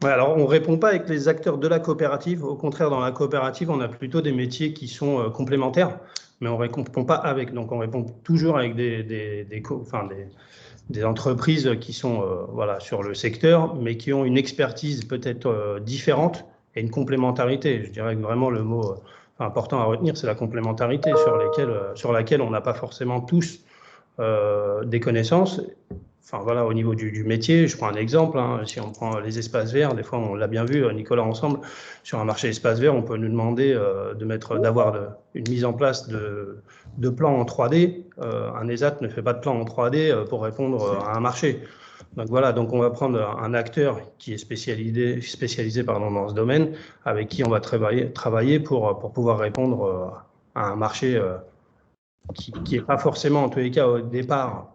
Ouais, alors on ne répond pas avec les acteurs de la coopérative. Au contraire, dans la coopérative, on a plutôt des métiers qui sont complémentaires, mais on ne répond pas avec. Donc, on répond toujours avec des entreprises qui sont sur le secteur, mais qui ont une expertise peut-être différente et une complémentarité. Je dirais que vraiment le mot important à retenir, c'est la complémentarité sur laquelle on n'a pas forcément tous des connaissances. Au niveau du métier, je prends un exemple, hein, si on prend les espaces verts, des fois on l'a bien vu, Nicolas, ensemble, sur un marché espace vert, on peut nous demander d'avoir une mise en place de plans en 3D. Un ESAT ne fait pas de plan en 3D pour répondre à un marché. Donc voilà, donc on va prendre un acteur qui est spécialisé dans ce domaine, avec qui on va travailler pour pouvoir répondre à un marché qui n'est pas forcément, en tous les cas, au départ,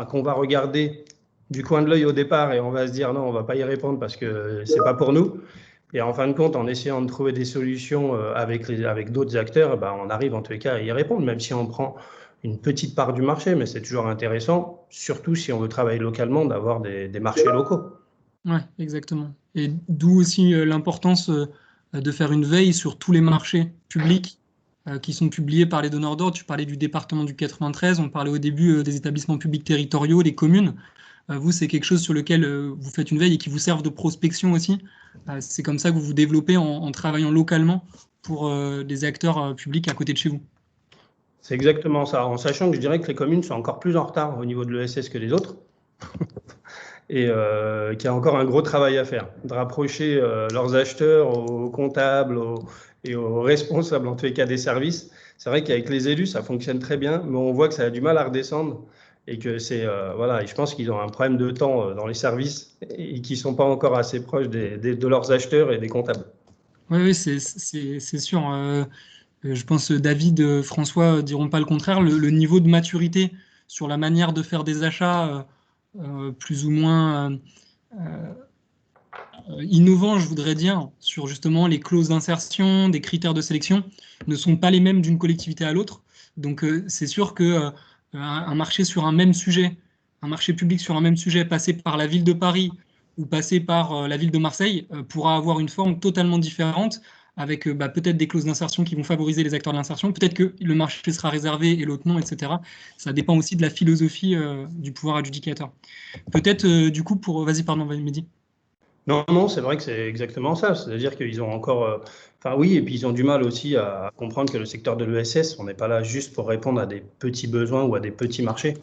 qu'on va regarder du coin de l'œil au départ et on va se dire non, on ne va pas y répondre parce que ce n'est pas pour nous. Et en fin de compte, en essayant de trouver des solutions avec d'autres acteurs, on arrive en tous les cas à y répondre, même si on prend une petite part du marché, mais c'est toujours intéressant, surtout si on veut travailler localement, d'avoir des marchés locaux. Oui, exactement. Et d'où aussi l'importance de faire une veille sur tous les marchés publics qui sont publiés par les donneurs d'ordre. Tu parlais du département du 93, on parlait au début des établissements publics territoriaux, des communes. Vous, c'est quelque chose sur lequel vous faites une veille et qui vous serve de prospection aussi. C'est comme ça que vous vous développez en travaillant localement pour des acteurs publics à côté de chez vous. C'est exactement ça, en sachant que je dirais que les communes sont encore plus en retard au niveau de l'ESS que les autres. Et qu'il y a encore un gros travail à faire, de rapprocher leurs acheteurs aux comptables et aux responsables, en tous les cas des services. C'est vrai qu'avec les élus, ça fonctionne très bien, mais on voit que ça a du mal à redescendre et que c'est, et je pense qu'ils ont un problème de temps dans les services et qu'ils ne sont pas encore assez proches de leurs acheteurs et des comptables. Oui, c'est sûr. Je pense que David, François diront pas le contraire. Le niveau de maturité sur la manière de faire des achats plus ou moins innovants, je voudrais dire, sur justement les clauses d'insertion, des critères de sélection, ne sont pas les mêmes d'une collectivité à l'autre. Donc c'est sûr que un marché sur un même sujet, un marché public sur un même sujet passé par la ville de Paris ou passé par la ville de Marseille pourra avoir une forme totalement différente, avec peut-être des clauses d'insertion qui vont favoriser les acteurs de l'insertion, peut-être que le marché sera réservé et l'autre non, etc. Ça dépend aussi de la philosophie du pouvoir adjudicateur. Peut-être, du coup, Vas-y, pardon, Mehdi. Non, c'est vrai que c'est exactement ça. C'est-à-dire qu'ils ont encore... et puis ils ont du mal aussi à comprendre que le secteur de l'ESS, on n'est pas là juste pour répondre à des petits besoins ou à des petits marchés.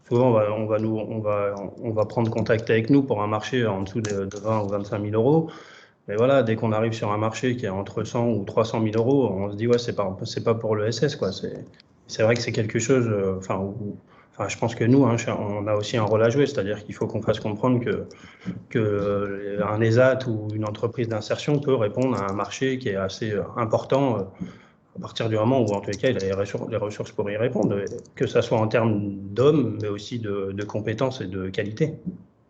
Souvent, on va prendre contact avec nous pour un marché en dessous de 20 ou 25 000 euros. Mais voilà, dès qu'on arrive sur un marché qui est entre 100 ou 300 000 euros, on se dit, ouais, c'est pas pour l'ESS, quoi. C'est vrai que c'est quelque chose, Enfin, je pense que nous, hein, on a aussi un rôle à jouer, c'est-à-dire qu'il faut qu'on fasse comprendre que un ESAT ou une entreprise d'insertion peut répondre à un marché qui est assez important à partir du moment où, en tous les cas, il a les ressources pour y répondre, que ce soit en termes d'hommes, mais aussi de compétences et de qualité.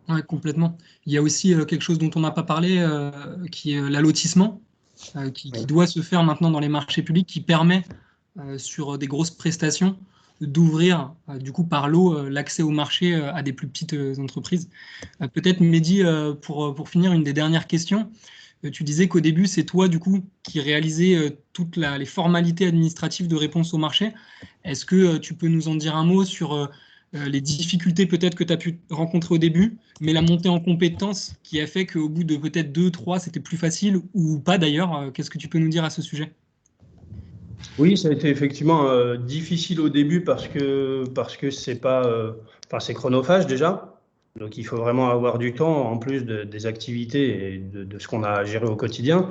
Ouais, complètement. Il y a aussi quelque chose dont on n'a pas parlé, qui est l'allotissement, qui doit se faire maintenant dans les marchés publics, qui permet, sur des grosses prestations, d'ouvrir du coup par lot l'accès au marché à des plus petites entreprises. Peut-être, Mehdi, pour finir, une des dernières questions. Tu disais qu'au début, c'est toi du coup qui réalisais toutes les formalités administratives de réponse au marché. Est-ce que tu peux nous en dire un mot sur les difficultés peut-être que tu as pu rencontrer au début, mais la montée en compétences qui a fait qu'au bout de peut-être 2, 3, c'était plus facile ou pas d'ailleurs? Qu'est-ce que tu peux nous dire à ce sujet? Oui, ça a été effectivement difficile au début parce que c'est pas, c'est chronophage déjà. Donc il faut vraiment avoir du temps en plus des activités et de ce qu'on a à gérer au quotidien.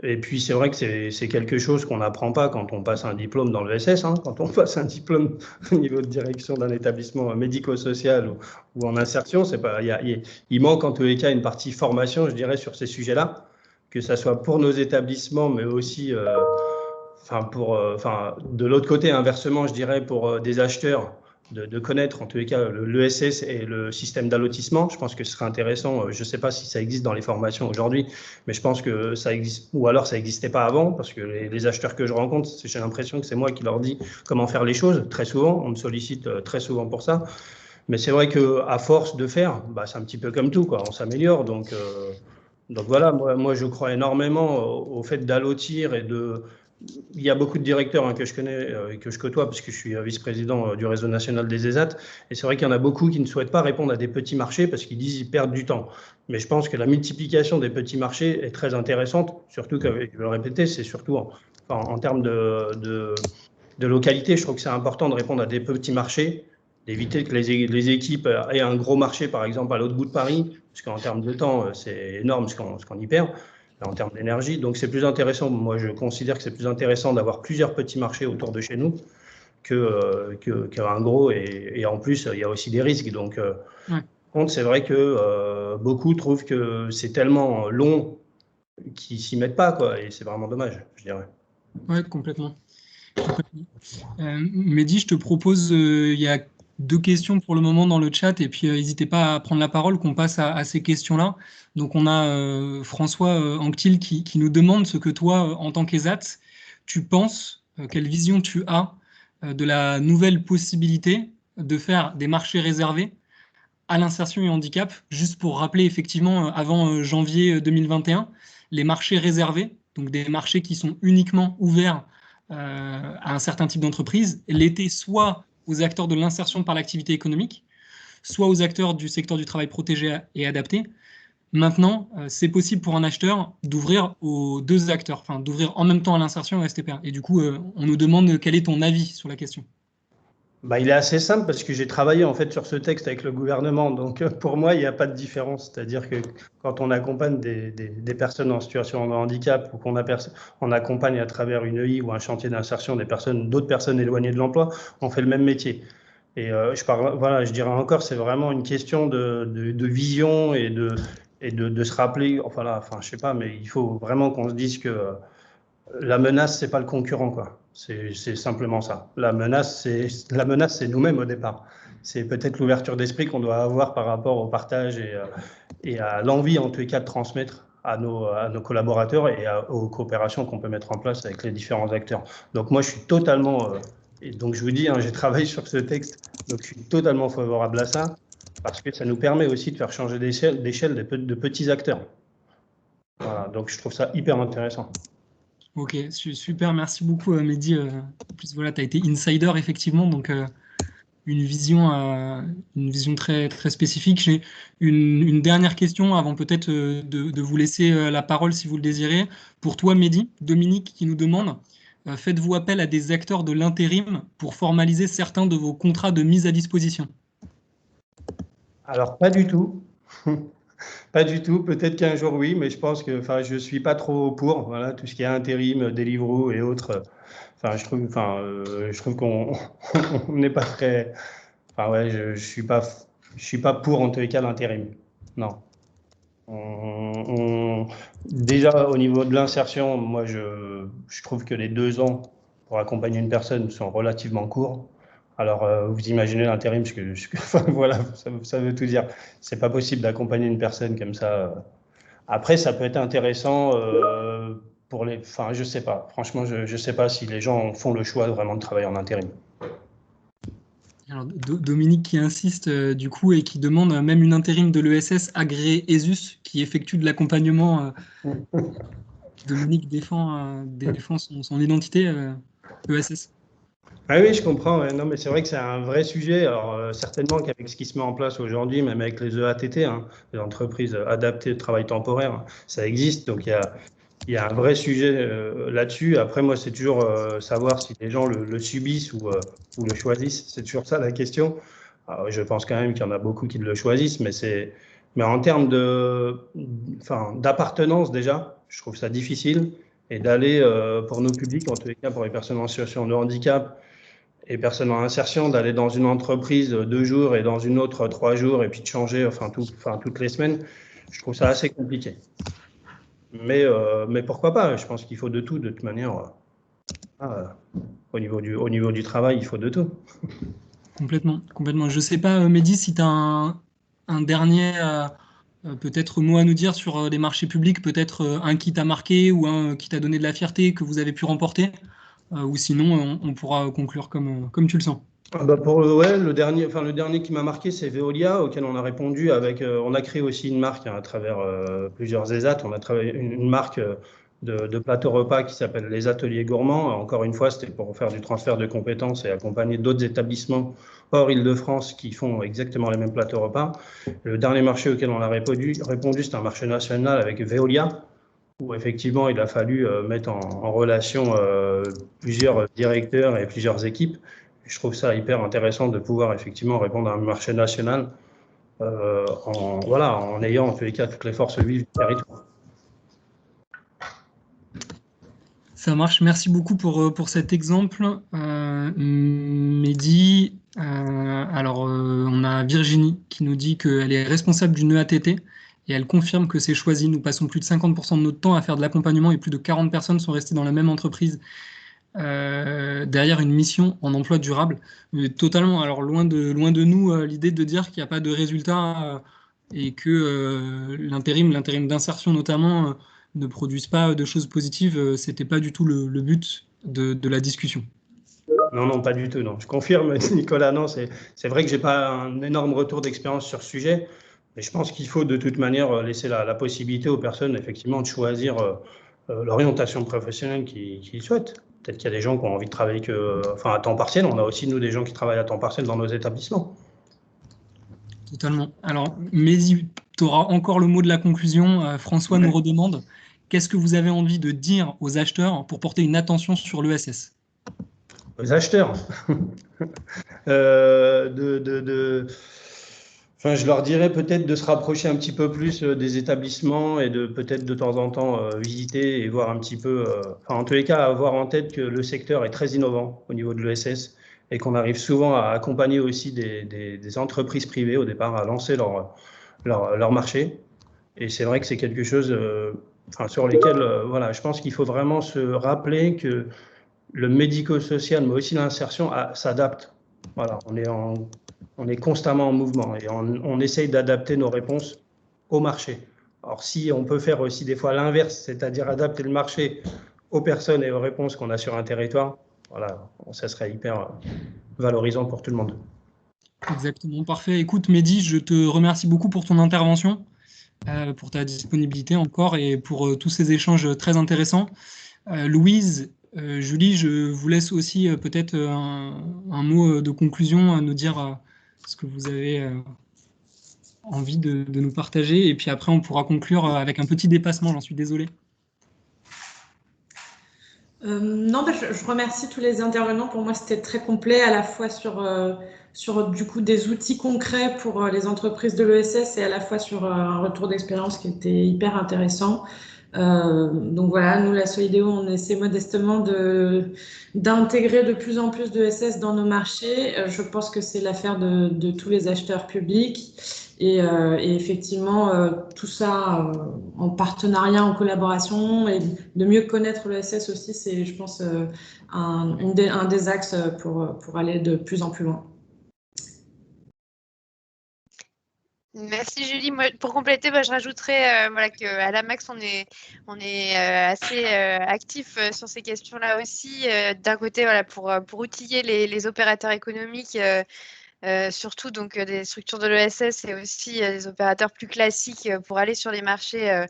Et puis c'est vrai que c'est quelque chose qu'on n'apprend pas quand on passe un diplôme dans le SS, hein. Quand on passe un diplôme au niveau de direction d'un établissement médico-social ou en insertion, c'est pas, il manque en tous les cas une partie formation, je dirais, sur ces sujets-là, que ça soit pour nos établissements, mais aussi de l'autre côté, inversement, je dirais, pour des acheteurs, de connaître en tous les cas l'ESS et le système d'allotissement. Je pense que ce serait intéressant. Je ne sais pas si ça existe dans les formations aujourd'hui, mais je pense que ça existe, ou alors ça n'existait pas avant, parce que les acheteurs que je rencontre, j'ai l'impression que c'est moi qui leur dis comment faire les choses. Très souvent, on me sollicite très souvent pour ça. Mais c'est vrai qu'à force de faire, c'est un petit peu comme tout, quoi. On s'améliore. Donc voilà, moi je crois énormément au fait d'allotir et de. Il y a beaucoup de directeurs que je connais et que je côtoie parce que je suis vice-président du réseau national des ESAT. Et c'est vrai qu'il y en a beaucoup qui ne souhaitent pas répondre à des petits marchés parce qu'ils disent qu'ils perdent du temps. Mais je pense que la multiplication des petits marchés est très intéressante, surtout que, je vais le répéter, c'est surtout en termes de localité. Je trouve que c'est important de répondre à des petits marchés, d'éviter que les équipes aient un gros marché, par exemple, à l'autre bout de Paris, parce qu'en termes de temps, c'est énorme ce qu'on y perd. En termes d'énergie. Donc, c'est plus intéressant. Moi, je considère que c'est plus intéressant d'avoir plusieurs petits marchés autour de chez nous qu'un gros. Et en plus, il y a aussi des risques. Donc, contre, c'est vrai que beaucoup trouvent que c'est tellement long qu'ils ne s'y mettent pas, quoi. Et c'est vraiment dommage, je dirais. Oui, complètement. Mehdi, je te propose, il y a 2 questions pour le moment dans le chat, et puis n'hésitez pas à prendre la parole, qu'on passe à ces questions-là. Donc on a François Anctil qui nous demande ce que toi, en tant qu'ESAT, tu penses, quelle vision tu as de la nouvelle possibilité de faire des marchés réservés à l'insertion et handicap. Juste pour rappeler, effectivement, avant janvier 2021, les marchés réservés, donc des marchés qui sont uniquement ouverts à un certain type d'entreprise, l'étaient soit aux acteurs de l'insertion par l'activité économique, soit aux acteurs du secteur du travail protégé et adapté. Maintenant, c'est possible pour un acheteur d'ouvrir aux 2 acteurs, enfin d'ouvrir en même temps à l'insertion et au STPA. Et du coup, on nous demande quel est ton avis sur la question. Il est assez simple parce que j'ai travaillé en fait sur ce texte avec le gouvernement. Donc pour moi, il n'y a pas de différence. C'est-à-dire que quand on accompagne des personnes en situation de handicap ou on accompagne à travers une EI ou un chantier d'insertion d'autres personnes éloignées de l'emploi, on fait le même métier. Et je dirais encore, c'est vraiment une question de vision et de se rappeler. Je sais pas, mais il faut vraiment qu'on se dise que la menace, c'est pas le concurrent, quoi. C'est simplement ça. La menace, c'est nous-mêmes au départ. C'est peut-être l'ouverture d'esprit qu'on doit avoir par rapport au partage et à l'envie, en tous les cas, de transmettre à nos collaborateurs et aux coopérations qu'on peut mettre en place avec les différents acteurs. Donc moi, je suis totalement, et donc je vous dis, j'ai travaillé sur ce texte, donc je suis totalement favorable à ça, parce que ça nous permet aussi de faire changer d'échelle de petits acteurs. Voilà, donc je trouve ça hyper intéressant. Ok, super, merci beaucoup Mehdi. En plus, voilà, tu as été insider effectivement, donc une vision très, très spécifique. J'ai une dernière question avant peut-être de vous laisser la parole si vous le désirez. Pour toi Mehdi, Dominique qui nous demande, faites-vous appel à des acteurs de l'intérim pour formaliser certains de vos contrats de mise à disposition? Alors, pas du tout. Pas du tout. Peut-être qu'un jour, oui, mais je pense que je ne suis pas trop pour. Voilà, tout ce qui est intérim, Deliveroo et autres. Je trouve qu'on n'est pas très. Enfin, ouais, je suis pas pour, en tous les cas, l'intérim. Non. Déjà, au niveau de l'insertion, moi, je trouve que les 2 ans pour accompagner une personne sont relativement courts. Alors, vous imaginez l'intérim, enfin, voilà, ça veut tout dire. C'est pas possible d'accompagner une personne comme ça. Après, ça peut être intéressant pour les... Enfin, je sais pas. Franchement, je sais pas si les gens font le choix vraiment de travailler en intérim. Alors, Dominique qui insiste du coup et qui demande même une intérim de l'ESS agréée ESUS qui effectue de l'accompagnement. Dominique défend son identité ESS. Ah oui, je comprends. Ouais. Non, mais c'est vrai que c'est un vrai sujet. Alors, certainement qu'avec ce qui se met en place aujourd'hui, même avec les EATT, hein, les entreprises adaptées de travail temporaire, ça existe. Donc, il y a un vrai sujet là-dessus. Après, moi, c'est toujours savoir si les gens le subissent ou le choisissent. C'est toujours ça la question. Alors, je pense quand même qu'il y en a beaucoup qui le choisissent, mais en termes d'appartenance déjà, je trouve ça difficile. Et d'aller, pour nos publics, en tous les cas pour les personnes en situation de handicap et personnes en insertion, d'aller dans une entreprise 2 jours et dans une autre 3 jours et puis de changer toutes les semaines, je trouve ça assez compliqué. Mais pourquoi pas? Je pense qu'il faut de tout, de toute manière. Au niveau du travail, il faut de tout. Complètement. Je ne sais pas, Mehdi, si tu as un dernier peut-être mot à nous dire sur les marchés publics, peut-être un qui t'a marqué ou un qui t'a donné de la fierté que vous avez pu remporter, ou sinon on pourra conclure comme tu le sens. Le dernier qui m'a marqué, c'est Veolia, auquel on a répondu avec. On a créé aussi une marque à travers plusieurs ESAT. On a travaillé une marque de plateau repas qui s'appelle les Ateliers Gourmands. Encore une fois, c'était pour faire du transfert de compétences et accompagner d'autres établissements hors Île-de-France qui font exactement les mêmes plateaux repas. Le dernier marché auquel on a répondu, c'est un marché national avec Veolia, où effectivement il a fallu mettre en relation plusieurs directeurs et plusieurs équipes. Je trouve ça hyper intéressant de pouvoir effectivement répondre à un marché national en ayant en tous les cas toutes les forces vives du territoire. Ça marche, merci beaucoup pour cet exemple. Mehdi, on a Virginie qui nous dit qu'elle est responsable d'une EATT et elle confirme que c'est choisi. Nous passons plus de 50% de notre temps à faire de l'accompagnement et plus de 40 personnes sont restées dans la même entreprise derrière une mission en emploi durable. Totalement, alors loin de nous l'idée de dire qu'il n'y a pas de résultat et que l'intérim d'insertion notamment ne produisent pas de choses positives, c'était pas du tout le but de la discussion. Non, pas du tout, non. Je confirme, Nicolas, non, c'est vrai que j'ai pas un énorme retour d'expérience sur ce sujet, mais je pense qu'il faut de toute manière laisser la possibilité aux personnes, effectivement, de choisir l'orientation professionnelle qu'ils souhaitent. Peut-être qu'il y a des gens qui ont envie de travailler à temps partiel. On a aussi, nous, des gens qui travaillent à temps partiel dans nos établissements. Totalement. Alors, mais tu auras encore le mot de la conclusion. François nous redemande, qu'est-ce que vous avez envie de dire aux acheteurs pour porter une attention sur l'ESS? Aux acheteurs je leur dirais peut-être de se rapprocher un petit peu plus des établissements et de peut-être de temps en temps visiter et voir un petit peu, en tous les cas, avoir en tête que le secteur est très innovant au niveau de l'ESS et qu'on arrive souvent à accompagner aussi des entreprises privées au départ à lancer leur marché. Et c'est vrai que c'est quelque chose sur lesquels, je pense qu'il faut vraiment se rappeler que le médico-social, mais aussi l'insertion, s'adapte. Voilà, on est constamment en mouvement et on essaye d'adapter nos réponses au marché. Alors, si on peut faire aussi des fois l'inverse, c'est-à-dire adapter le marché aux personnes et aux réponses qu'on a sur un territoire, voilà, ça serait hyper valorisant pour tout le monde. Exactement, parfait. Écoute, Mehdi, je te remercie beaucoup pour ton intervention, pour ta disponibilité encore et pour tous ces échanges très intéressants. Louise, Julie, je vous laisse aussi peut-être un mot de conclusion à nous dire ce que vous avez envie de nous partager. Et puis après, on pourra conclure avec un petit dépassement, j'en suis désolé. Je remercie tous les intervenants. Pour moi, c'était très complet, à la fois sur du coup des outils concrets pour les entreprises de l'ESS et à la fois sur un retour d'expérience qui était hyper intéressant. Donc voilà, nous, la Solideo, on essaie modestement d'intégrer de plus en plus de SS dans nos marchés. Je pense que c'est l'affaire de tous les acheteurs publics. Et effectivement, tout ça en partenariat, en collaboration, et de mieux connaître le SS aussi, c'est, je pense, un des axes pour aller de plus en plus loin. Merci Julie. Moi, pour compléter, je rajouterais voilà, qu'à la Max, on est assez actif sur ces questions-là aussi. D'un côté, voilà, pour outiller les opérateurs économiques, surtout donc, des structures de l'ESS et aussi des opérateurs plus classiques pour aller sur les marchés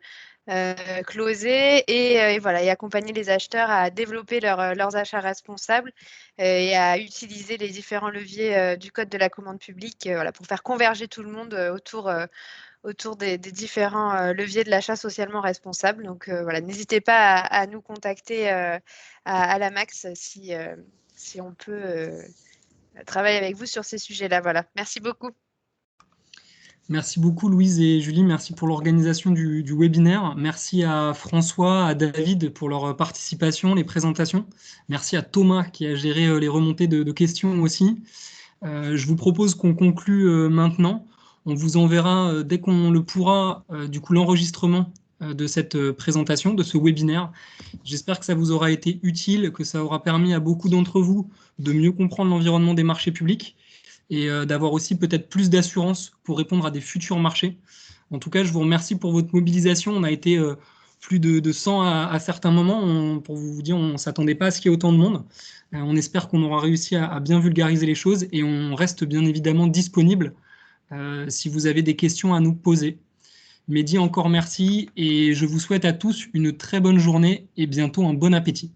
closés et voilà, et accompagner les acheteurs à développer leurs achats responsables et à utiliser les différents leviers du code de la commande publique voilà, pour faire converger tout le monde autour des différents leviers de l'achat socialement responsable. Donc voilà, n'hésitez pas à nous contacter à la Max si on peut travailler avec vous sur ces sujets-là. Voilà, merci beaucoup. Merci beaucoup Louise et Julie, merci pour l'organisation du webinaire. Merci à François, à David pour leur participation, les présentations. Merci à Thomas qui a géré les remontées de questions aussi. Je vous propose qu'on conclue maintenant. On vous enverra dès qu'on le pourra du coup l'enregistrement de cette présentation, de ce webinaire. J'espère que ça vous aura été utile, que ça aura permis à beaucoup d'entre vous de mieux comprendre l'environnement des marchés publics et d'avoir aussi peut-être plus d'assurance pour répondre à des futurs marchés. En tout cas, je vous remercie pour votre mobilisation. On a été plus de 100 à certains moments. Pour vous dire, on ne s'attendait pas à ce qu'il y ait autant de monde. On espère qu'on aura réussi à bien vulgariser les choses et on reste bien évidemment disponible si vous avez des questions à nous poser. Mehdi, encore merci et je vous souhaite à tous une très bonne journée et bientôt un bon appétit.